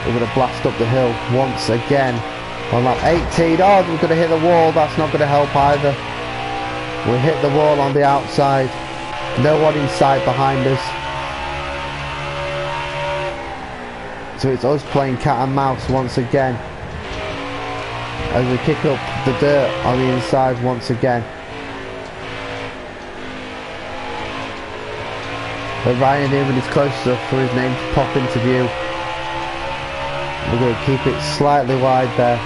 We're going to blast up the hill once again on lap 18. Oh, we're going to hit the wall. That's not going to help either. We hit the wall on the outside. No one in sight behind us. So it's us playing cat and mouse once again as we kick up the dirt on the inside once again. But Ryan Newman is close enough for his name to pop into view. We're going to keep it slightly wide there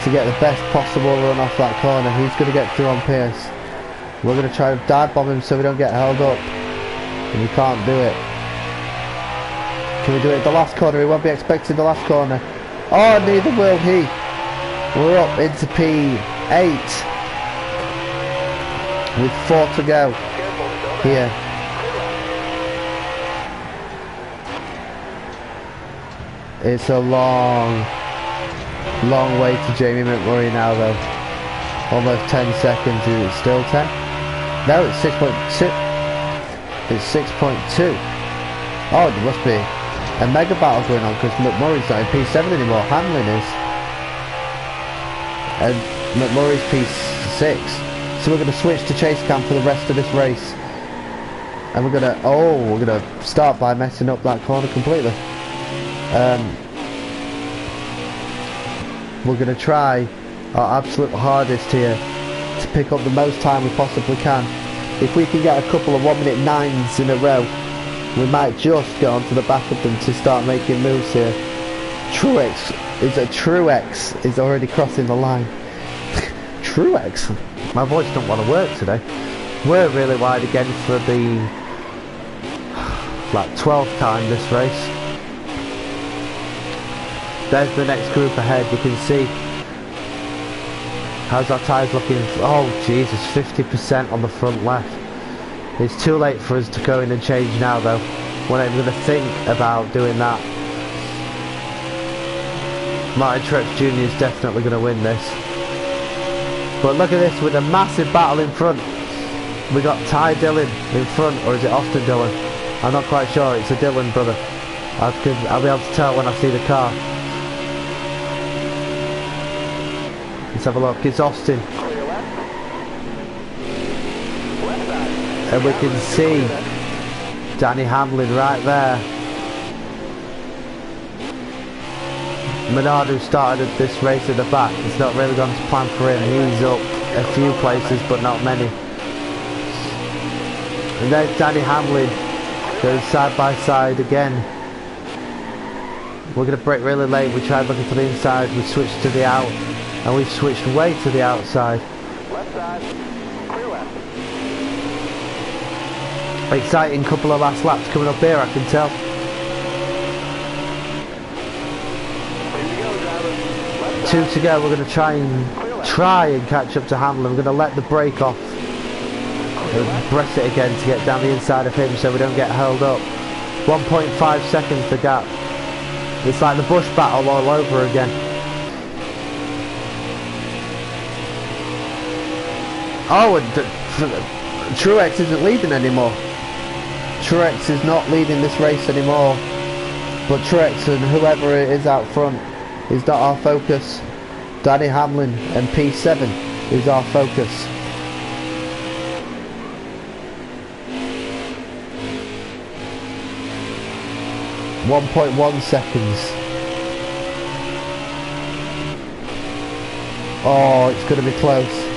to get the best possible run off that corner. He's going to get through on Pierce. We're going to try to dive bomb him so we don't get held up. And we can't do it. Can we do it at the last corner? He won't be expecting the last corner. Oh, neither will he. We're up into P8 with 4 to go here. It's a long way to Jamie McMurray now though. Almost 10 seconds. Is it still 10? No, it's 6.2. It's 6.2. Oh, there must be a mega battle going on because McMurray's not in P7 anymore. Hamlin is. And McMurray's P6. So we're going to switch to chase cam for the rest of this race. And we're going to start by messing up that corner completely. We're going to try our absolute hardest here to pick up the most time we possibly can. If we can get a couple of 1-minute 9s in a row, we might just get onto the back of them to start making moves here. Truex is already crossing the line. Truex? My voice don't want to work today. We're really wide again for the 12th time this race. There's the next group ahead. You can see. How's our tyres looking? Oh Jesus, 50% on the front left. It's too late for us to go in and change now though. We're not even going to think about doing that. Martin Truex Jr. is definitely going to win this. But look at this with a massive battle in front. We got Ty Dillon in front, or is it Austin Dillon? I'm not quite sure. It's a Dillon brother. I'll be able to tell when I see the car. Let's have a look. It's Austin. And we can see Danny Hamlin right there. Menard, who started this race at the back, it's not really gone to plan for him. He's up a few places but not many. And there's Danny Hamlin, goes side by side again. We're going to brake really late. We tried looking for the inside, we switched to the out, and we've switched way to the outside. Left side, clear left. Exciting couple of last laps coming up here, I can tell. Two to go. We're going to try and catch up to Hamlin. We're going to let the brake off and press it again to get down the inside of him so we don't get held up. 1.5 seconds the gap. It's like the Bush battle all over again. Oh, and Truex isn't leading anymore. Truex is not leading this race anymore. But Truex and whoever it is out front is not our focus. Danny Hamlin and P7 is our focus. .1 seconds. Oh, it's going to be close.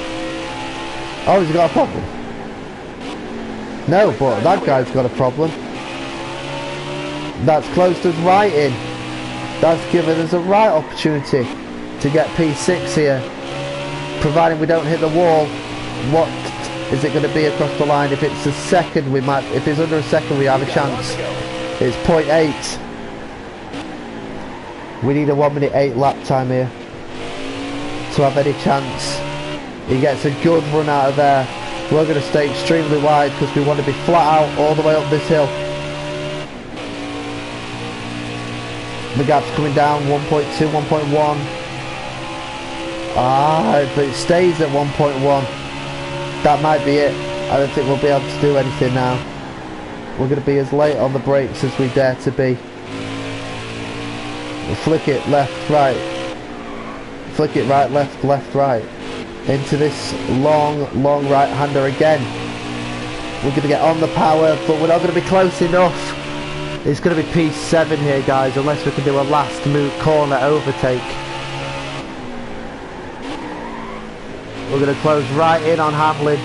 Oh, has he got a problem? No, but that guy's got a problem. That's closed us right in. That's given us a right opportunity to get P6 here, providing we don't hit the wall. What is it going to be across the line? If it's a second, we might. If it's under a second, we have a chance. It's 0.8. We need a 1-minute 8 lap time here to have any chance. He gets a good run out of there. We're going to stay extremely wide because we want to be flat out all the way up this hill. The gap's coming down, 1.2, 1.1. But it stays at 1.1. That might be it. I don't think we'll be able to do anything now. We're going to be as late on the brakes as we dare to be. We'll flick it left, right. Flick it right, left, left, right. Into this long right-hander again. We're going to get on the power, but we're not going to be close enough. It's going to be P7 here, guys, unless we can do a last move corner overtake. We're going to close right in on Hamlin.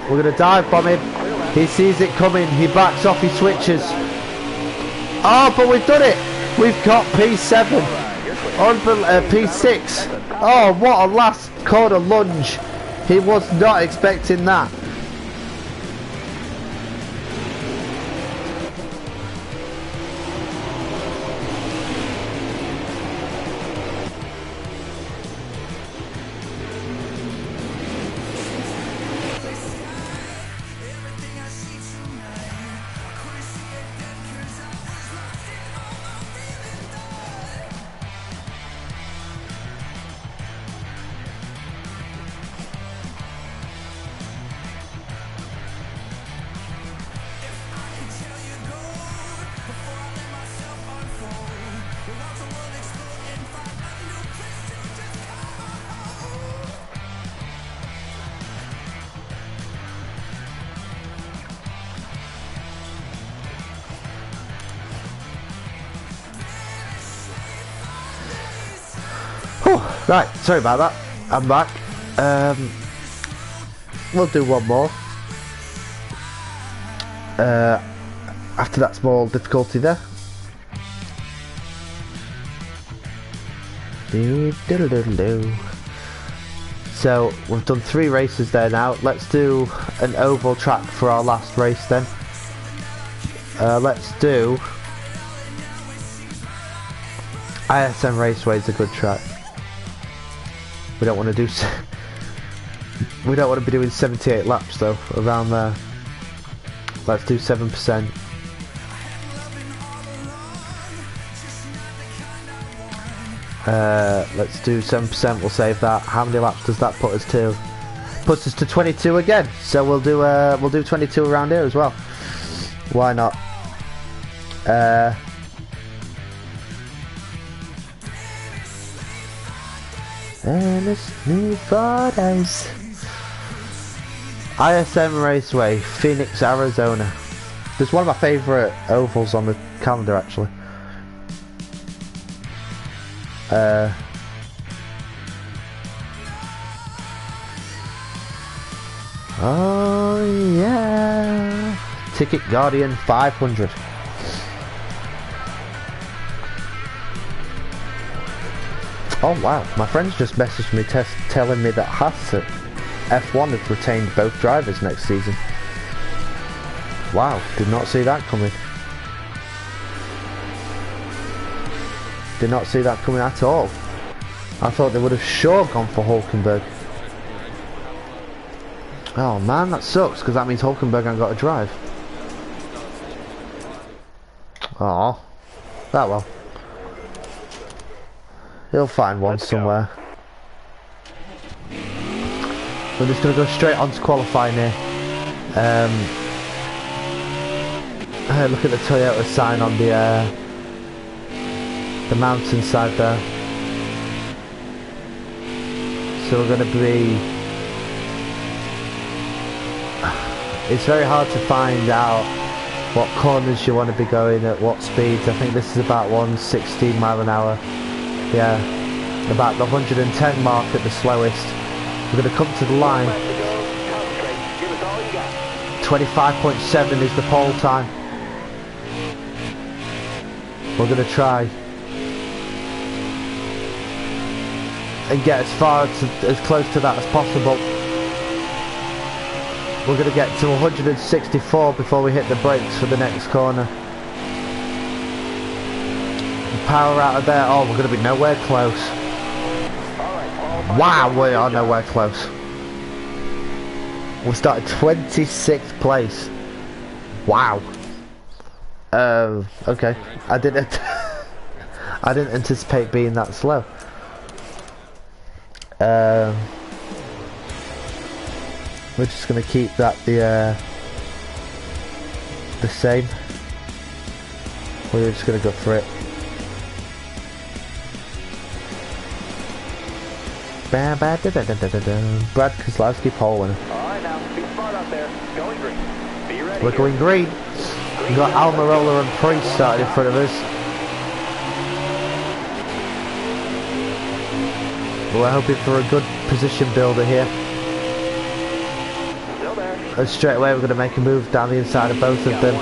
We're going to dive bomb him. He sees it coming. He backs off. He switches. Oh, but we've done it. We've got P7 on P6. Oh, what a last corner lunge. He was not expecting that. Right, sorry about that. I'm back. We'll do one more. After that small difficulty there. So we've done 3 races there now. Let's do an oval track for our last race then. Let's do ISM Raceway is a good track. We don't want to do we don't want to be doing 78 laps though around there. Let's do 7%. Let's do 7%, we'll save that. How many laps does that put us to? Puts us to 22 again. So we'll do 22 around here as well. Why not? And it's new photos. ISM Raceway, Phoenix, Arizona. It's one of my favourite ovals on the calendar actually. Oh yeah. Ticket Guardian 500. Oh wow, my friends just messaged me telling me that Haas at F1 have retained both drivers next season. Wow, did not see that coming. Did not see that coming at all. I thought they would have sure gone for Hulkenberg. Oh man, that sucks because that means Hulkenberg ain't got to drive. Oh, that well. He'll find one somewhere. We're just going to go straight on to qualifying here. Look at the Toyota sign on the mountainside there. So we're going to be... It's very hard to find out what corners you want to be going at what speeds. I think this is about 116 mile an hour. Yeah, about the 110 mark at the slowest. We're going to come to the line. 25.7 is the pole time. We're going to try and get as close to that as possible. We're going to get to 164 before we hit the brakes for the next corner. Power out of there. Oh, we're going to be nowhere close. Wow, we are nowhere close. We started 26th place. Wow. Okay. I didn't anticipate being that slow. We're just going to keep that the same. We're just going to go for it. Brad Keselowski pole winner. Alright now, be smart out there. Going green. Be ready. We're going green. We've got Almirola and Priest starting in front of us. We're hoping for a good position builder here. Still there. And straight away we're going to make a move down the inside of both of them.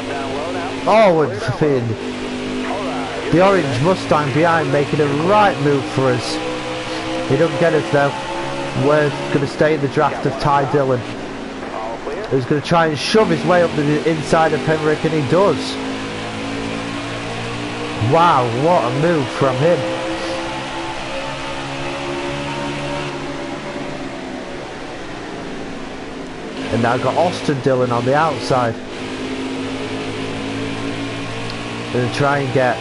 Oh, we're flipping. The orange Mustang behind making a right move for us. He don't get us though. We're going to stay in the draft of Ty Dillon, who's going to try and shove his way up the inside of Henrik, and he does. Wow, what a move from him. And now got Austin Dillon on the outside. Going to try and get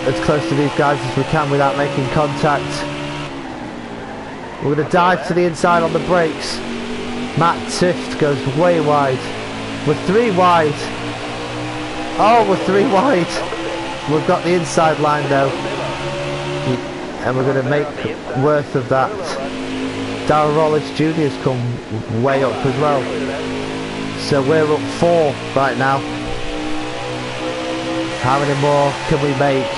as close to these guys as we can without making contact. We're going to dive to the inside on the brakes. Matt Tift goes way wide. We're 3 wide. Oh, we're 3 wide. We've got the inside line though. And we're going to make worth of that. Darrell Rollins Jr. has come way up as well. So we're up 4 right now. How many more can we make?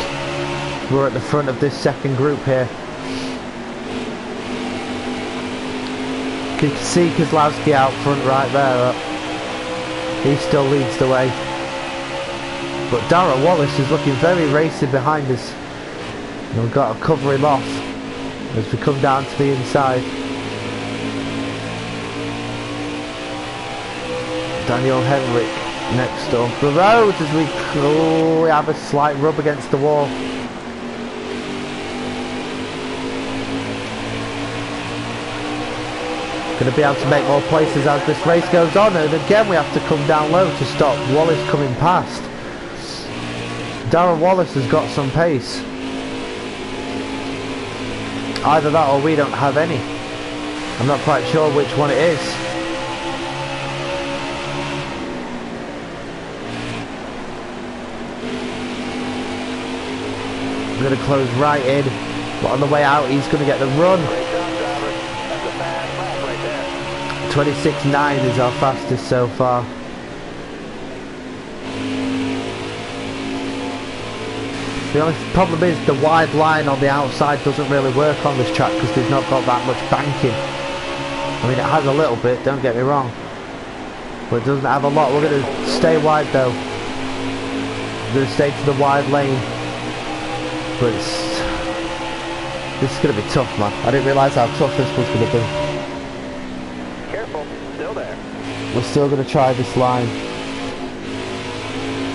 We're at the front of this second group here. You can see Kozlowski out front right there. He still leads the way. But Darrell Wallace is looking very racy behind us. And we've got to cover him off as we come down to the inside. Daniel Henrik next up the road as we have a slight rub against the wall. Going to be able to make more places as this race goes on, and again we have to come down low to stop Wallace coming past. Darrell Wallace has got some pace. Either that or we don't have any. I'm not quite sure which one it is. I'm going to close right in, but on the way out he's going to get the run. 26.9 is our fastest so far. The only problem is the wide line on the outside doesn't really work on this track because they've not got that much banking. I mean, it has a little bit, don't get me wrong, but it doesn't have a lot. We're going to stay wide though. We're going to stay to the wide lane, but this is going to be tough, man. I didn't realise how tough this was going to be. Careful, still there. We're still going to try this line.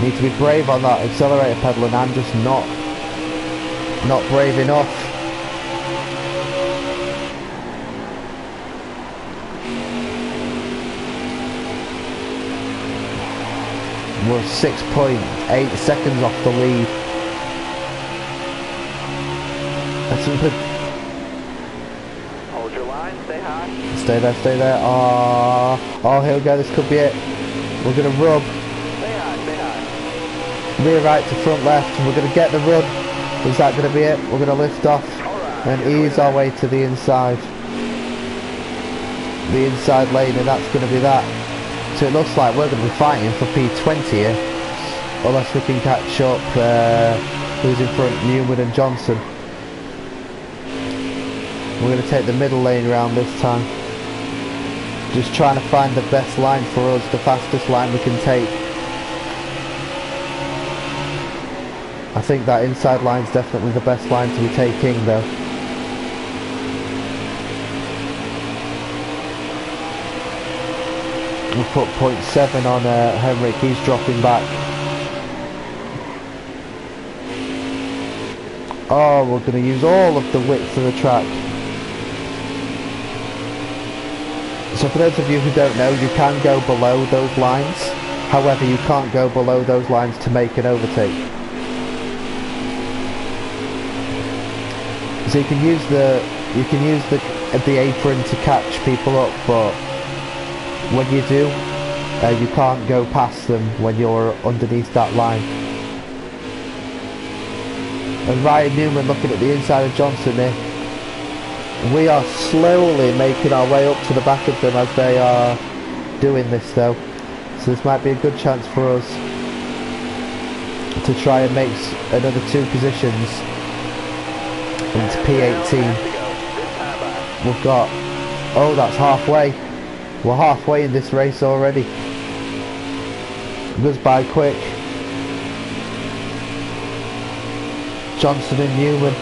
Need to be brave on that accelerator pedal, and I'm just not brave enough. We're 6.8 seconds off the lead. That's something. Hold your line, stay high. Stay there, stay there. Oh, here we go, this could be it. We're going to rub. Stay high, stay high. Rear right to front left, and we're going to get the run. Is that going to be it? We're going to lift off and ease our way to the inside lane, and that's going to be that. So it looks like we're going to be fighting for P20 here, unless we can catch up who's in front, Newman and Johnson. We're going to take the middle lane round this time, just trying to find the best line for us, the fastest line we can take. I think that inside line's definitely the best line to be taking though. We'll put 0.7 on Henrik, he's dropping back. Oh, we're going to use all of the width of the track. So for those of you who don't know, you can go below those lines. However, you can't go below those lines to make an overtake. So you can use the apron to catch people up, but when you do, you can't go past them when you're underneath that line. And Ryan Newman looking at the inside of Johnson here. We are slowly making our way up to the back of them as they are doing this though. So this might be a good chance for us to try and make another 2 positions into P18. We've got, oh, that's halfway. We're halfway in this race already. It goes by quick. Johnson and Newman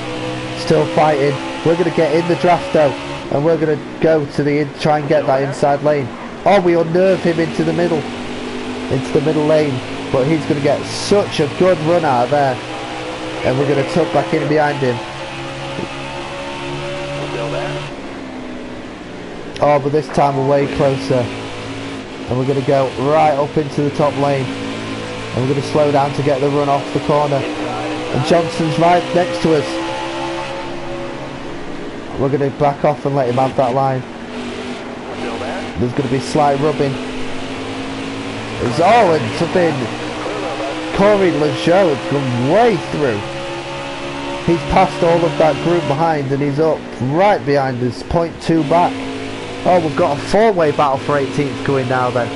still fighting. We're going to get in the draft though, and we're going to go to try and get that inside lane. Oh, we unnerve him into the middle lane, but he's going to get such a good run out of there, and we're going to tuck back in behind him. Oh, but this time we're way closer, and we're going to go right up into the top lane, and we're going to slow down to get the run off the corner, and Johnson's right next to us. We're going to back off and let him have that line. There's going to be slight rubbing. It's all in something. Corey Lajoie has gone way through. He's passed all of that group behind, and he's up right behind us, 0.2 back. Oh, we've got a 4-way battle for 18th going now then.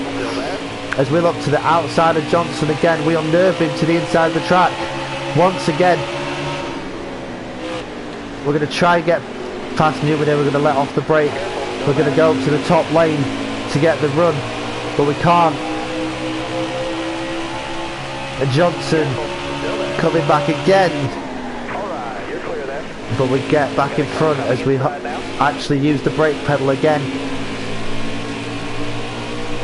As we look to the outside of Johnson again, we unnerve him to the inside of the track. Once again, we're going to try and get past Newman here. We're going to let off the brake. We're going to go up to the top lane to get the run, but we can't. And Johnson coming back again. Alright, you're clear there. But we get back in front as we actually use the brake pedal again.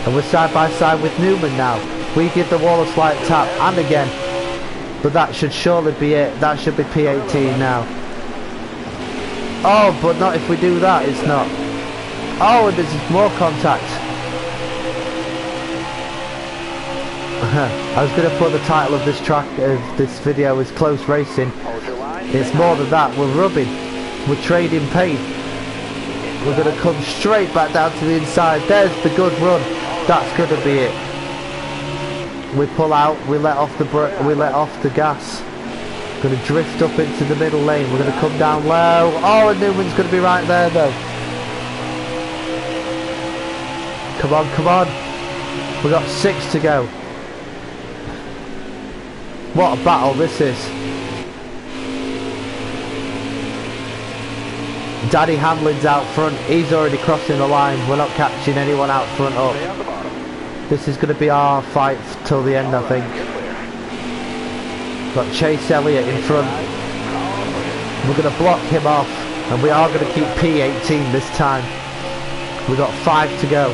And we're side by side with Newman now. We give the wall a slight tap, and again. But that should surely be it. That should be P18 now. Oh, but not if we do that, it's not. Oh, and there's more contact. I was going to put the title of this track, of this video, as Close Racing. Hold your line. It's more than that. We're rubbing. We're trading paint. We're going to come straight back down to the inside. There's the good run. That's going to be it. We pull out. We let off the gas. Going to drift up into the middle lane. We're going to come down low. Oh, and Newman's going to be right there though. Come on, come on. We've got 6 to go. What a battle this is. Daddy Hamlin's out front. He's already crossing the line. We're not catching anyone out front up. This is going to be our fight till the end, I think. Got Chase Elliott in front. We're going to block him off, and we are going to keep P18 this time. We've got 5 to go.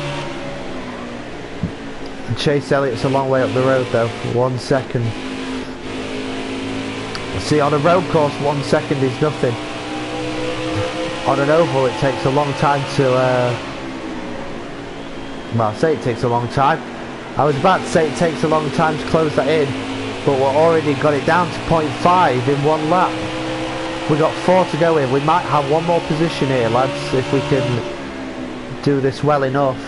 And Chase Elliott's a long way up the road though. 1 second. See, on a road course 1 second is nothing. On an oval it takes a long time to well, I say it takes a long time. I was about to say it takes a long time to close that in, but we've already got it down to 0.5 in 1 lap. We've got 4 to go in. We might have 1 more position here, lads, if we can do this well enough.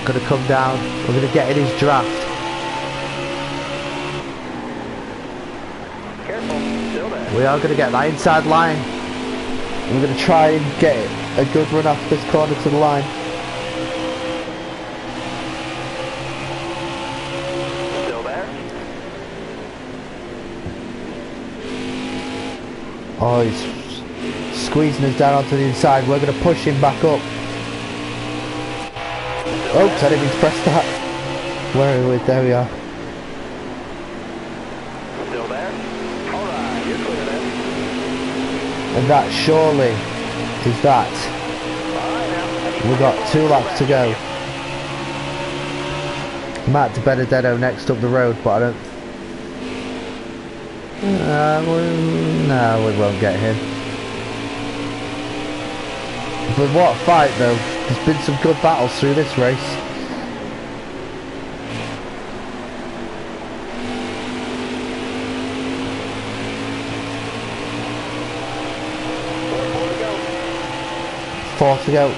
Gonna come down. We're gonna get in his draft. Careful, still there. We are gonna get that inside line. We're gonna try and get a good run off this corner to the line. Still there. Oh, he's squeezing us down onto the inside. We're gonna push him back up. Oops, I didn't mean to press that. Where are we? There we are. Still there. Alright, you're clear there. And that surely is that. Alright now. We've got 2 laps to go. Matt de Benedetto next up the road, but I don't... no, we won't get him. But what a fight though. There's been some good battles through this race. Four to go.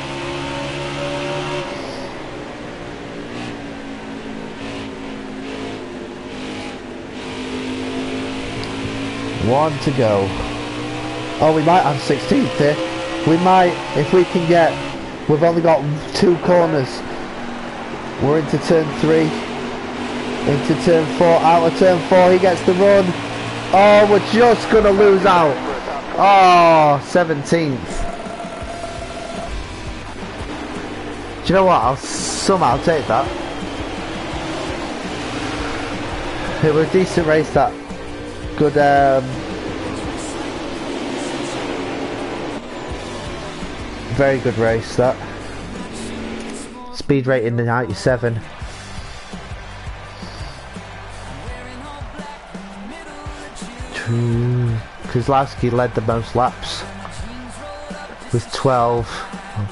One to go. Oh, we might have 16th here. We might, if we can get... We've only got 2 corners. We're into turn 3. Into turn 4. Out of turn 4. He gets the run. Oh, we're just going to lose out. Oh, 17th. Do you know what? I'll somehow take that. It was a decent race, that. Good, very good race, that. Speed rating 97. Kozlowski led the most laps with 12.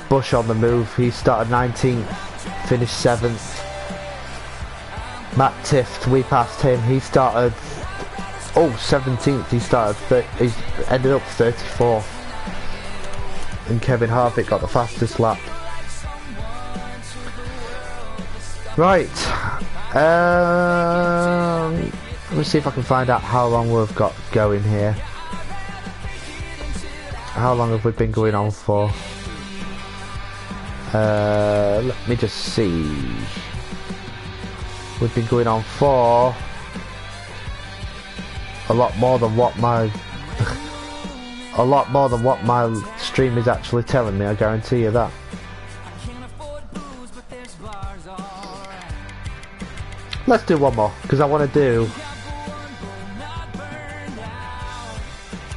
Bush on the move. He started 19th, finished 7th. Matt Tift, we passed him. He started 17th. He started. He ended up 34th. And Kevin Harvick got the fastest lap. Right. Let me see if I can find out how long we've got going here. How long have we been going on for? Let me just see. We've been going on for a lot more than what my a lot more than what my stream is actually telling me, I guarantee you that. Let's do one more, because I want to do...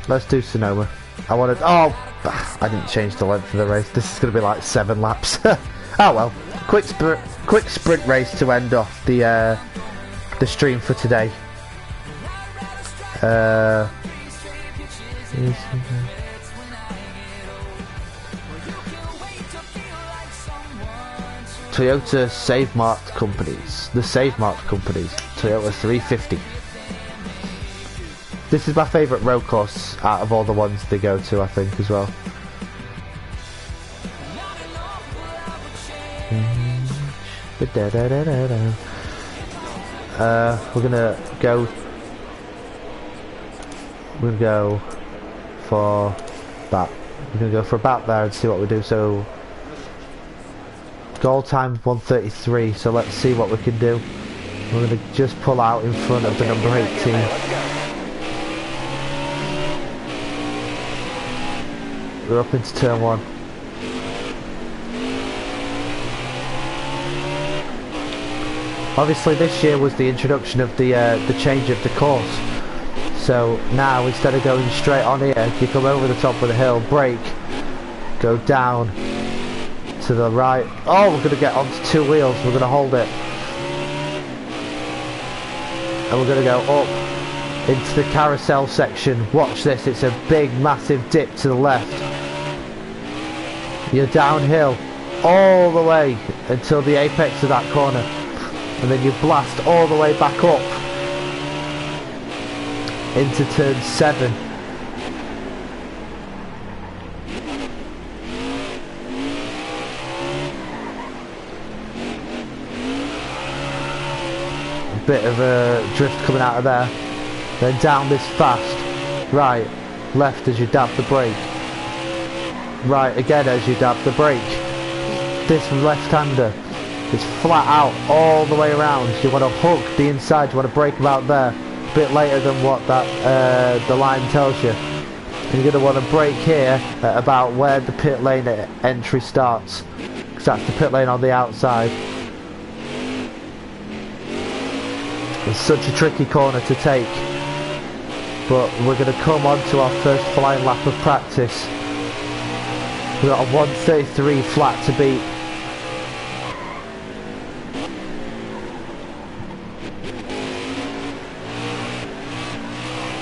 Let's do Sonoma. I want to... Oh! I didn't change the length of the race. This is going to be like 7 laps. Oh well. Quick sprint race to end off the stream for today. Toyota Save Marked Companies. The Save Marked Companies. Toyota 350. This is my favourite road course out of all the ones they go to, I think, as well. We're gonna go for that. We're gonna go for about there and see what we do. So goal time 1:33. So let's see what we can do. We're gonna just pull out in front of the number 18. We're up into turn 1. Obviously this year was the introduction of the change of the course. So now instead of going straight on here, you come over the top of the hill, brake, go down to the right. Oh, we're going to get onto 2 wheels, we're going to hold it. And we're going to go up into the carousel section. Watch this, it's a big massive dip to the left. You're downhill all the way until the apex of that corner. And then you blast all the way back up into turn 7. A bit of a drift coming out of there. Then down this fast. Right, left as you dab the brake. Right again as you dab the brake. This left-hander. It's flat out all the way around. You want to hug the inside, you want to brake about there, a bit later than what that the line tells you. And you're going to want to brake here at about where the pit lane entry starts, because that's the pit lane on the outside. It's such a tricky corner to take, but we're going to come on to our first flying lap of practice. We've got a 1:33 flat to beat.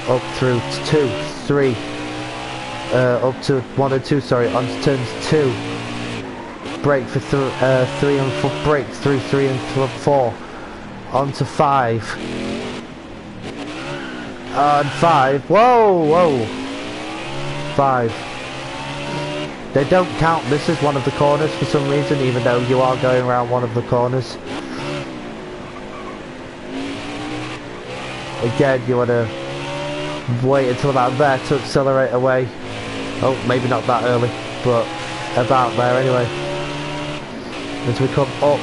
Up through 2, 3, up to 1 and 2, sorry, on turns 2. Brake for 3 and 4, brake through 3 and 4. On to 5. And 5, whoa! 5. They don't count, this is one of the corners for some reason, even though you are going around one of the corners. Again, you want to wait until about there to accelerate away. Oh, maybe not that early, but about there anyway. As we come up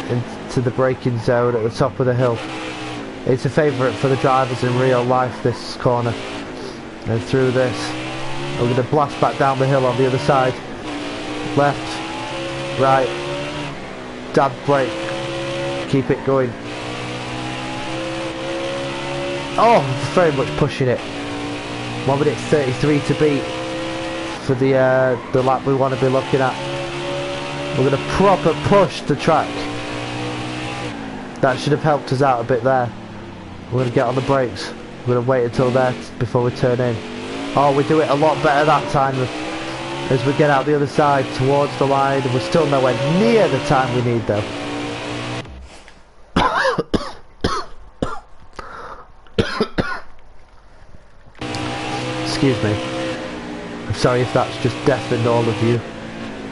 into the braking zone at the top of the hill. It's a favourite for the drivers in real life, this corner. And through this, we're going to blast back down the hill on the other side. Left, right, dab brake, keep it going. Oh, very much pushing it. 1:33 to beat for the lap we want to be looking at. We're going to proper push the track. That should have helped us out a bit there. We're going to get on the brakes. We're going to wait until there before we turn in. Oh, we do it a lot better that time as we get out the other side towards the line. We're still nowhere near the time we need though. Excuse me. I'm sorry if that's just deafened all of you,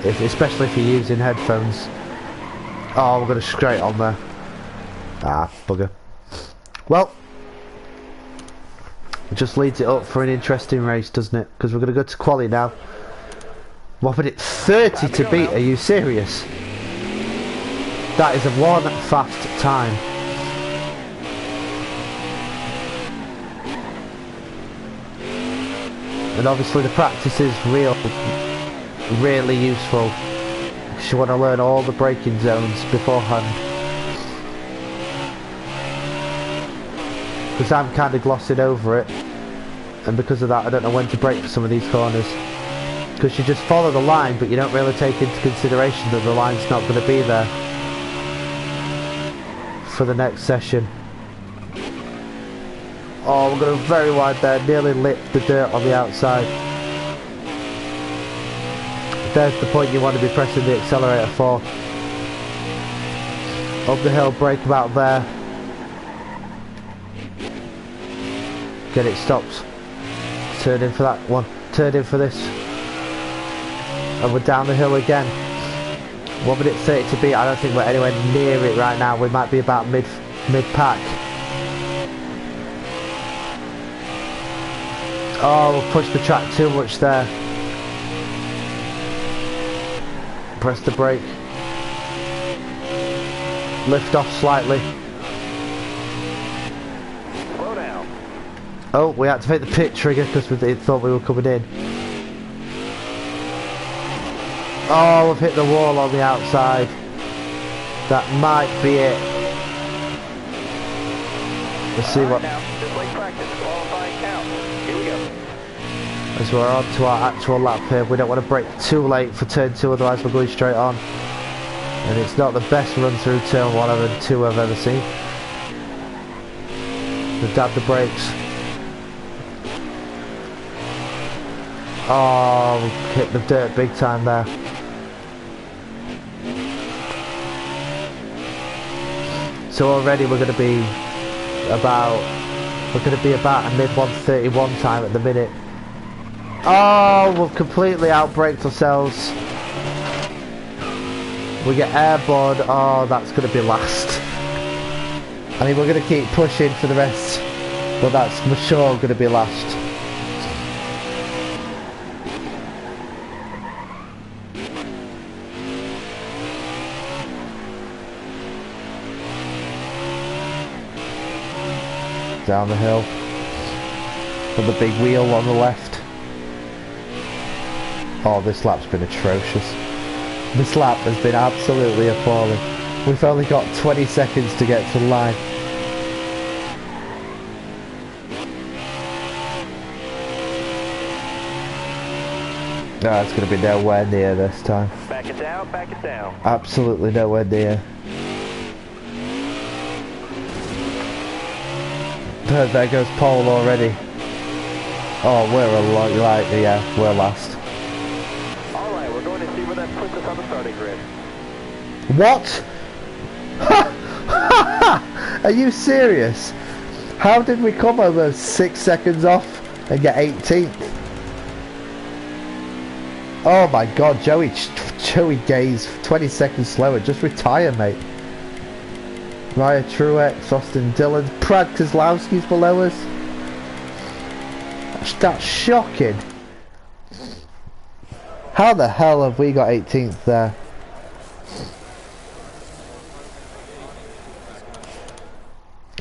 especially if you're using headphones. Oh, we're going to straight on there. Ah, bugger. Well, it just leads it up for an interesting race, doesn't it? Because we're going to go to quali now. 1:30 to beat, are you serious? That is a one fast time. And obviously the practice is really useful. You want to learn all the braking zones beforehand. Because I'm kind of glossing over it, and because of that I don't know when to brake for some of these corners. Because you just follow the line, but you don't really take into consideration that the line's not going to be there for the next session. Oh, we're going very wide there, nearly lipped the dirt on the outside. There's the point you want to be pressing the accelerator for. Up the hill, brake about there. Get it stopped. Turn in for that one. Turn in for this. And we're down the hill again. 1 minute 30 to beat. I don't think we're anywhere near it right now. We might be about mid-pack. Oh, we've pushed the track too much there. Press the brake. Lift off slightly. Slow down. Oh, we activate the pit trigger because we thought we were coming in. Oh, we've hit the wall on the outside. That might be it. Let's see what... Now, just like practice, qualifying count. Here we go. As we're on to our actual lap here, we don't want to brake too late for turn 2, otherwise we're going straight on. And it's not the best run through turn 1 and 2 I've ever seen. We've dabbed the brakes. Oh, we hit the dirt big time there. So already we're going to be about a mid 131 time at the minute. Oh, we've completely outbraked ourselves. We get airborne. Oh, that's going to be last. I mean, we're going to keep pushing for the rest, but that's for sure going to be last. Down the hill. With the big wheel on the left. Oh, this lap's been atrocious. This lap has been absolutely appalling. We've only got 20 seconds to get to the line. No, it's going to be nowhere near this time. Back it down, back it down. Absolutely nowhere near. There goes Paul already. Oh, we're a lot like, yeah, we're last. Alright, we're going to see where that puts us on the starting grid. What? Are you serious? How did we come over 6 seconds off and get 18th? Oh my god, Joey Gaze, 20 seconds slower. Just retire, mate. Ryan Truex, Austin Dillon, Brad Keselowski's below us. That's shocking. How the hell have we got 18th there?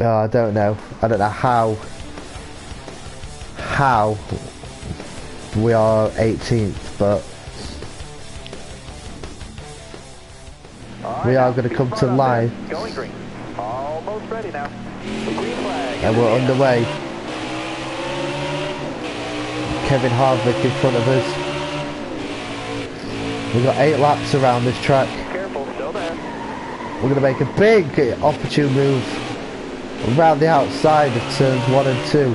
Oh, I don't know. I don't know how we are 18th, but we are going to come to live. Going green. Almost ready now. The green flag. And we're underway. Kevin Harvick in front of us. We've got 8 laps around this track. Careful, still there. We're going to make a big opportune move around the outside of turns 1 and 2.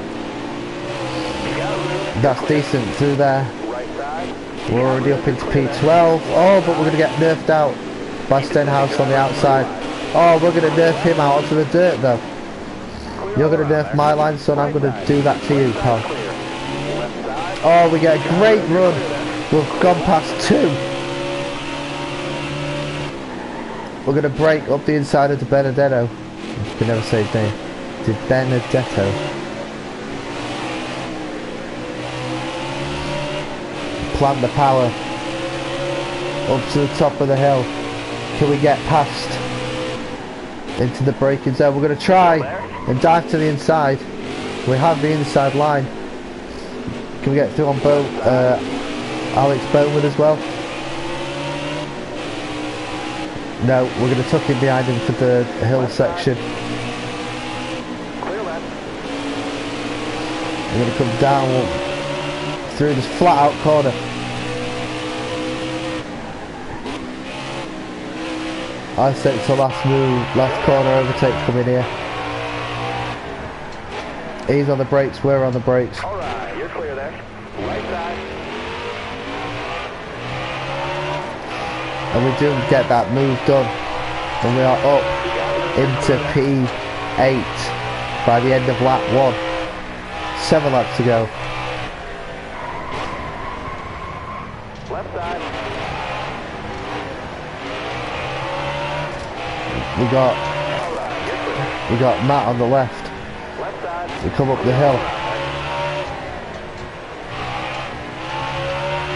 That's decent through there. Right side. We're already up into P12. Oh, but we're going to get nerfed out by Stenhouse on the outside. Oh, we're going to nerf him out onto the dirt though. You're going to nerf my line, son. I'm going to do that to you, pal. Oh, we get a great run. We've gone past 2. We're going to break up the inside of the Benedetto. You can never say his name. De Benedetto. Plant the power. Up to the top of the hill. Can we get past into the braking zone? We're going to try and dive to the inside. We have the inside line. Can we get through on Alex Bowman as well? No, we're going to tuck in behind him for the hill section. Clear left. We're going to come down through this flat out corner. I say it's the last corner overtake coming here. He's on the brakes, we're on the brakes. Alright, you're clear there. Right side. And we do get that move done. And we are up into P8 by the end of lap 1. 7 laps to go. Left side. We got Alright, you're clear. Matt on the left. Left side. We come up the hill.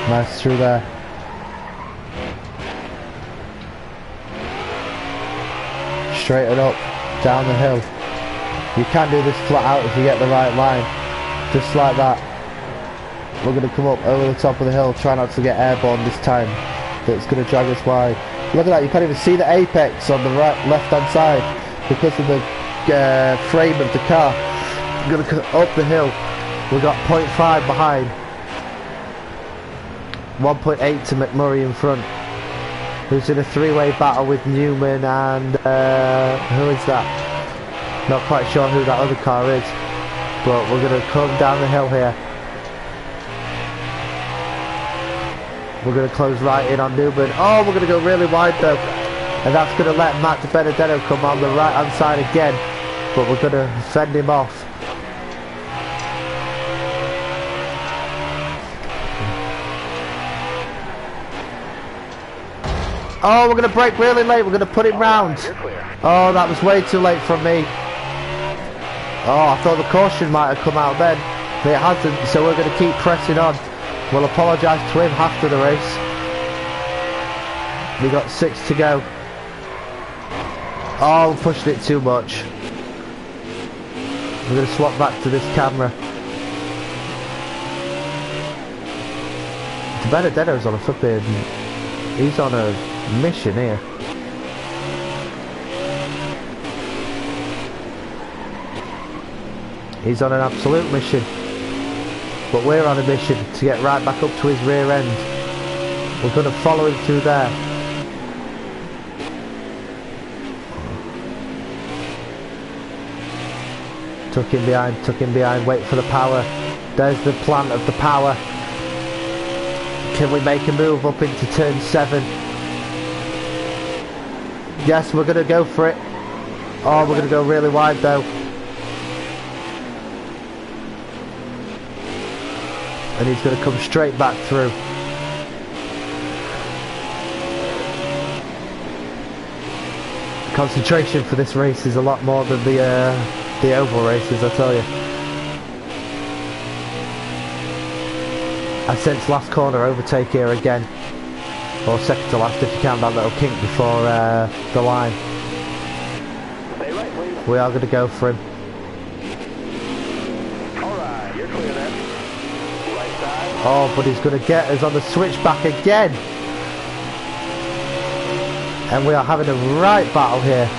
Nice through there. Straighten up, down the hill. You can do this flat out if you get the right line. Just like that. We're going to come up over the top of the hill. Try not to get airborne this time. That's going to drag us wide. Look at that, you can't even see the apex on the left hand side because of the frame of the car. I'm going to go up the hill. We've got 0.5 behind. 1.8 to McMurray in front. Who's in a three-way battle with Newman and who is that? Not quite sure who that other car is. But we're going to come down the hill here. We're going to close right in on Newman. Oh, we're going to go really wide though. And that's going to let Matt DiBenedetto come on the right hand side again. But we're going to fend him off. Oh, we're going to brake really late. We're going to put him round. Oh, that was way too late from me. Oh, I thought the caution might have come out then. But it hasn't, so we're going to keep pressing on. We'll apologise to him after the race. We got 6 to go. Oh, we pushed it too much. We're going to swap back to this camera. DiBenedetto's on a flipping... He's on a mission here. He's on an absolute mission. But we're on a mission to get right back up to his rear end. We're going to follow him through there. Tuck in behind, wait for the power. There's the plant of the power. Can we make a move up into turn 7? Yes, we're going to go for it. Oh, we're going to go really wide though. And he's going to come straight back through. Concentration for this race is a lot more than the oval races, I tell you. I sense last corner overtake here again. Or second to last if you count that little kink before the line. Stay right, please. We are going to go for him. Alright, you're clear there. Right side. Oh, but he's going to get us on the switchback again. And we are having a right battle here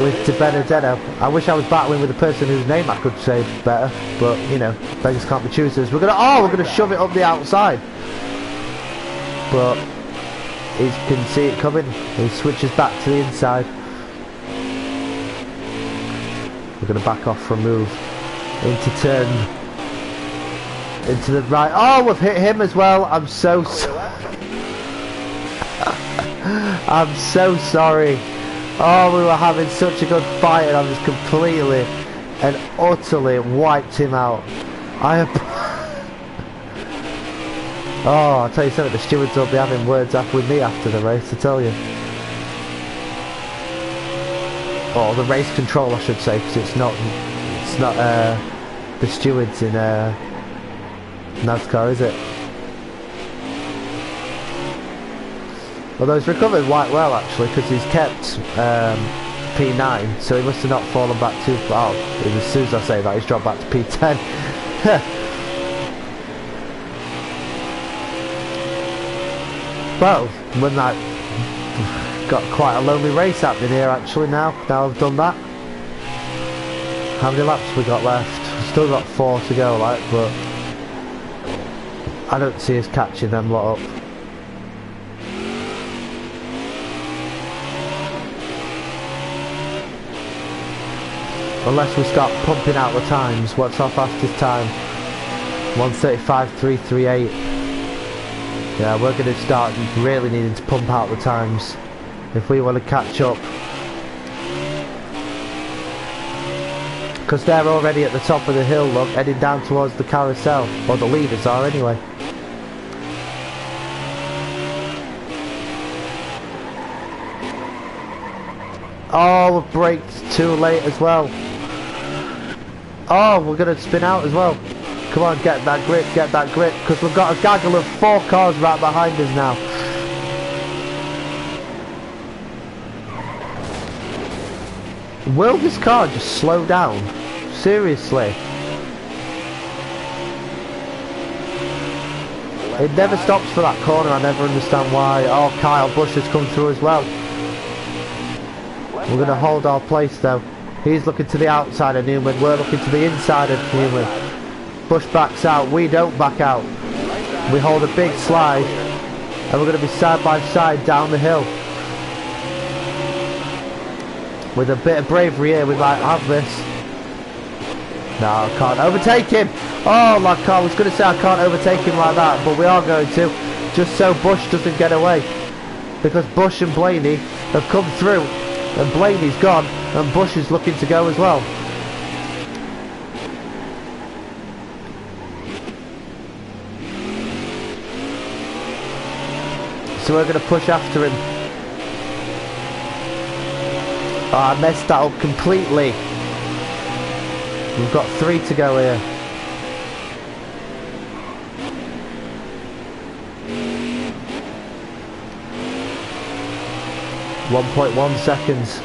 with DiBenedetto. I wish I was battling with a person whose name I could say better, but you know, beggars can't be choosers. We're gonna shove it up the outside, but he can see it coming. He switches back to the inside. We're gonna back off for a move into turn into the right. Oh, we've hit him as well. I'm so I'm so sorry. Oh, we were having such a good fight and I just completely and utterly wiped him out. Oh, I'll tell you something, the stewards will be having words with me after the race, I tell you. Or the race control, I should say, because it's not the stewards in NASCAR, is it? Although he's recovered quite well actually, because he's kept P9, so he must have not fallen back too far. As soon as I say that, he's dropped back to P10. Well, when that got quite a lonely race happening here actually now I've done that. How many laps we got left? We've still got 4 to go, like, but I don't see us catching them lot up. Unless we start pumping out the times. What's our fastest time? 1:35.338. Yeah, we're going to start really needing to pump out the times if we want to catch up. Because they're already at the top of the hill, look, heading down towards the carousel. Or the leaders are anyway. Oh, we braked too late as well. Oh, we're going to spin out as well. Come on, get that grip, because we've got a gaggle of 4 cars right behind us now. Will this car just slow down? Seriously? It never stops for that corner, I never understand why. Oh, Kyle Busch has come through as well. We're going to hold our place though. He's looking to the outside of Newman, we're looking to the inside of Newman. Busch backs out, we don't back out. We hold a big slide and we're going to be side by side down the hill. With a bit of bravery here we might have this. No, I can't overtake him. Oh, like I was going to say I can't overtake him like that, but we are going to, just so Busch doesn't get away. Because Busch and Blaney have come through and Blaney's gone and Busch is looking to go as well. So we're going to push after him. Oh, I messed that up completely. We've got 3 to go here. .1 seconds.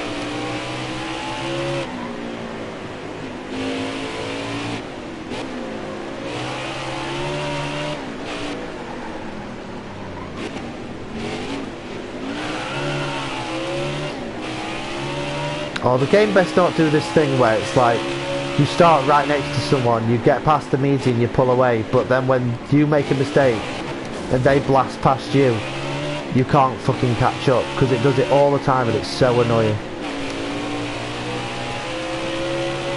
Oh, the game best not do this thing where it's like you start right next to someone, you get past the median, you pull away, but then when you make a mistake and they blast past you, you can't fucking catch up, because it does it all the time and it's so annoying.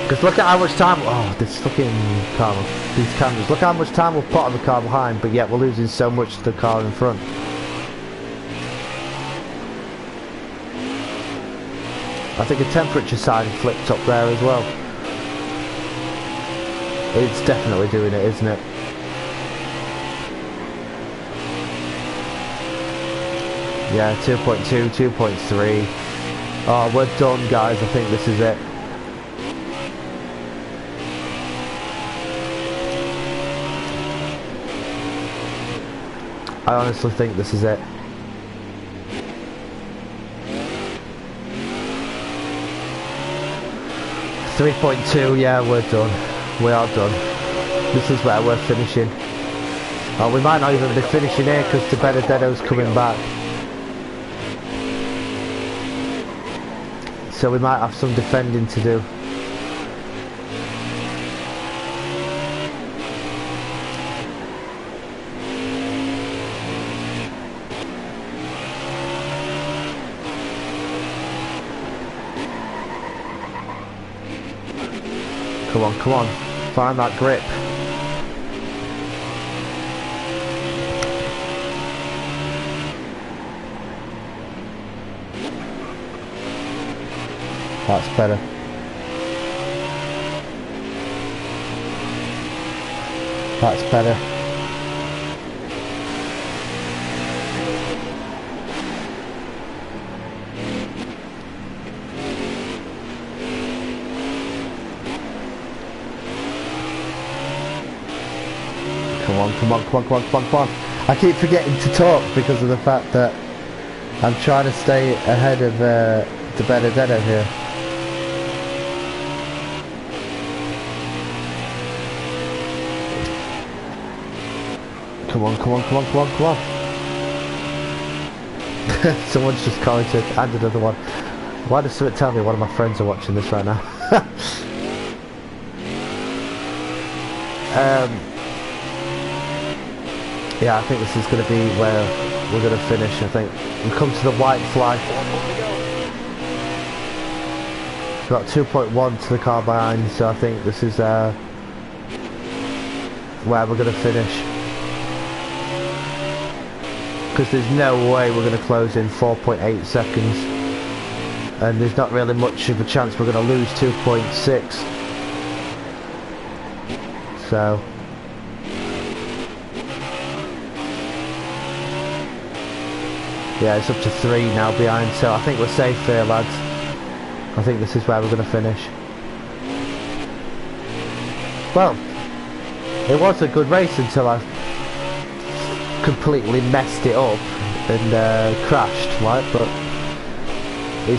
Because look at how much time, oh, this fucking car, these cameras, look how much time we've put on the car behind, but yet we're losing so much to the car in front. I think a temperature sign flipped up there as well. It's definitely doing it, isn't it? Yeah, 2.2, 2.3. Oh, we're done, guys. I think this is it. I honestly think this is it. .2, yeah, we're done. We are done. This is where we're finishing. Oh, we might not even be finishing here because the Benedetto's coming back. So we might have some defending to do. Come on, come on. Find that grip. That's better. That's better. Come on, come on, come on, come on, come on, come on. I keep forgetting to talk because of the fact that I'm trying to stay ahead of the Benedetto here. Come on, come on, come on, come on, come on. Someone's just commented, and another one. Why does someone tell me one of my friends are watching this right now? Yeah, I think this is going to be where we're going to finish. I think we come to the white flag. Got 2.1 to the car behind, so I think this is where we're going to finish. Because there's no way we're going to close in 4.8 seconds, and there's not really much of a chance we're going to lose 2.6. So yeah, it's up to 3 now behind, so I think we're safe here, lads. I think this is where we're going to finish. Well, it was a good race until I completely messed it up and crashed, right? But it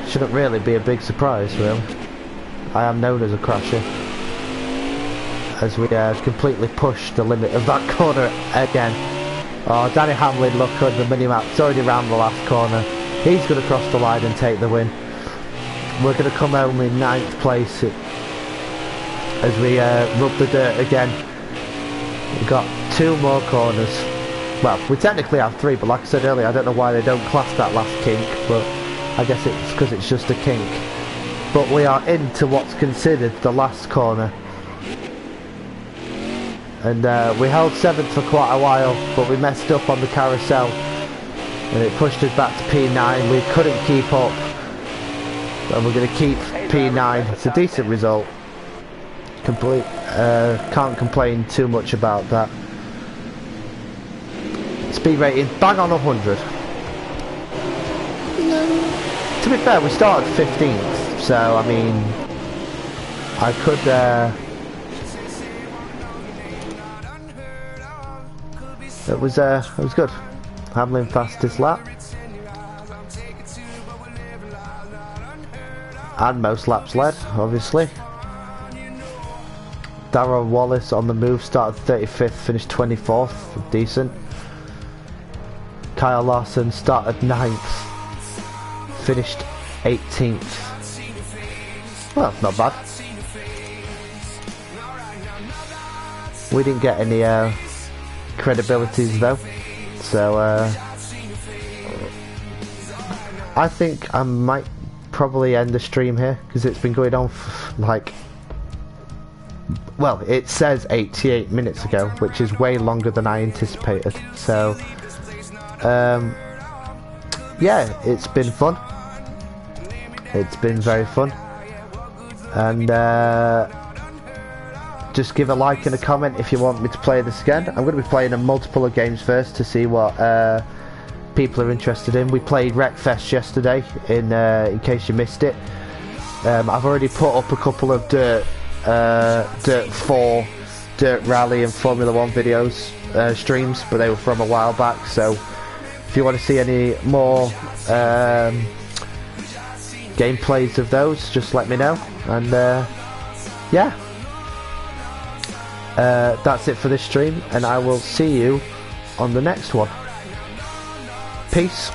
shouldn't really be a big surprise, really. I am known as a crasher, as we completely pushed the limit of that corner again. Oh, Danny Hamlin, look at the mini-map, it's already round the last corner. He's going to cross the line and take the win. We're going to come home in 9th place as we rub the dirt again. We've got 2 more corners. Well, we technically have 3, but like I said earlier, I don't know why they don't class that last kink, but I guess it's because it's just a kink. But we are into what's considered the last corner. And we held 7th for quite a while, but we messed up on the carousel and it pushed us back to P9. We couldn't keep up, and we're going to keep P9. It's a decent result. Can't complain too much about that. Speed rating bang on 100. To be fair, we started 15th, so I mean, I could it was good. Hamlin fastest lap and most laps led, obviously. Darrell Wallace on the move, started 35th, finished 24th, decent. Kyle Larson started 9th, finished 18th. Well, not bad. We didn't get any credibilities though, so I think I might probably end the stream here because it's been going on for like, well, it says 88 minutes ago, which is way longer than I anticipated. So yeah, it's been fun. It's been very fun, and just give a like and a comment if you want me to play this again. I'm going to be playing a multiple of games first to see what people are interested in. We played Wreckfest yesterday, in case you missed it. I've already put up a couple of Dirt 4, Dirt Rally and Formula 1 videos, streams, but they were from a while back, so if you want to see any more gameplays of those, just let me know. And yeah, that's it for this stream, and I will see you on the next one. Peace.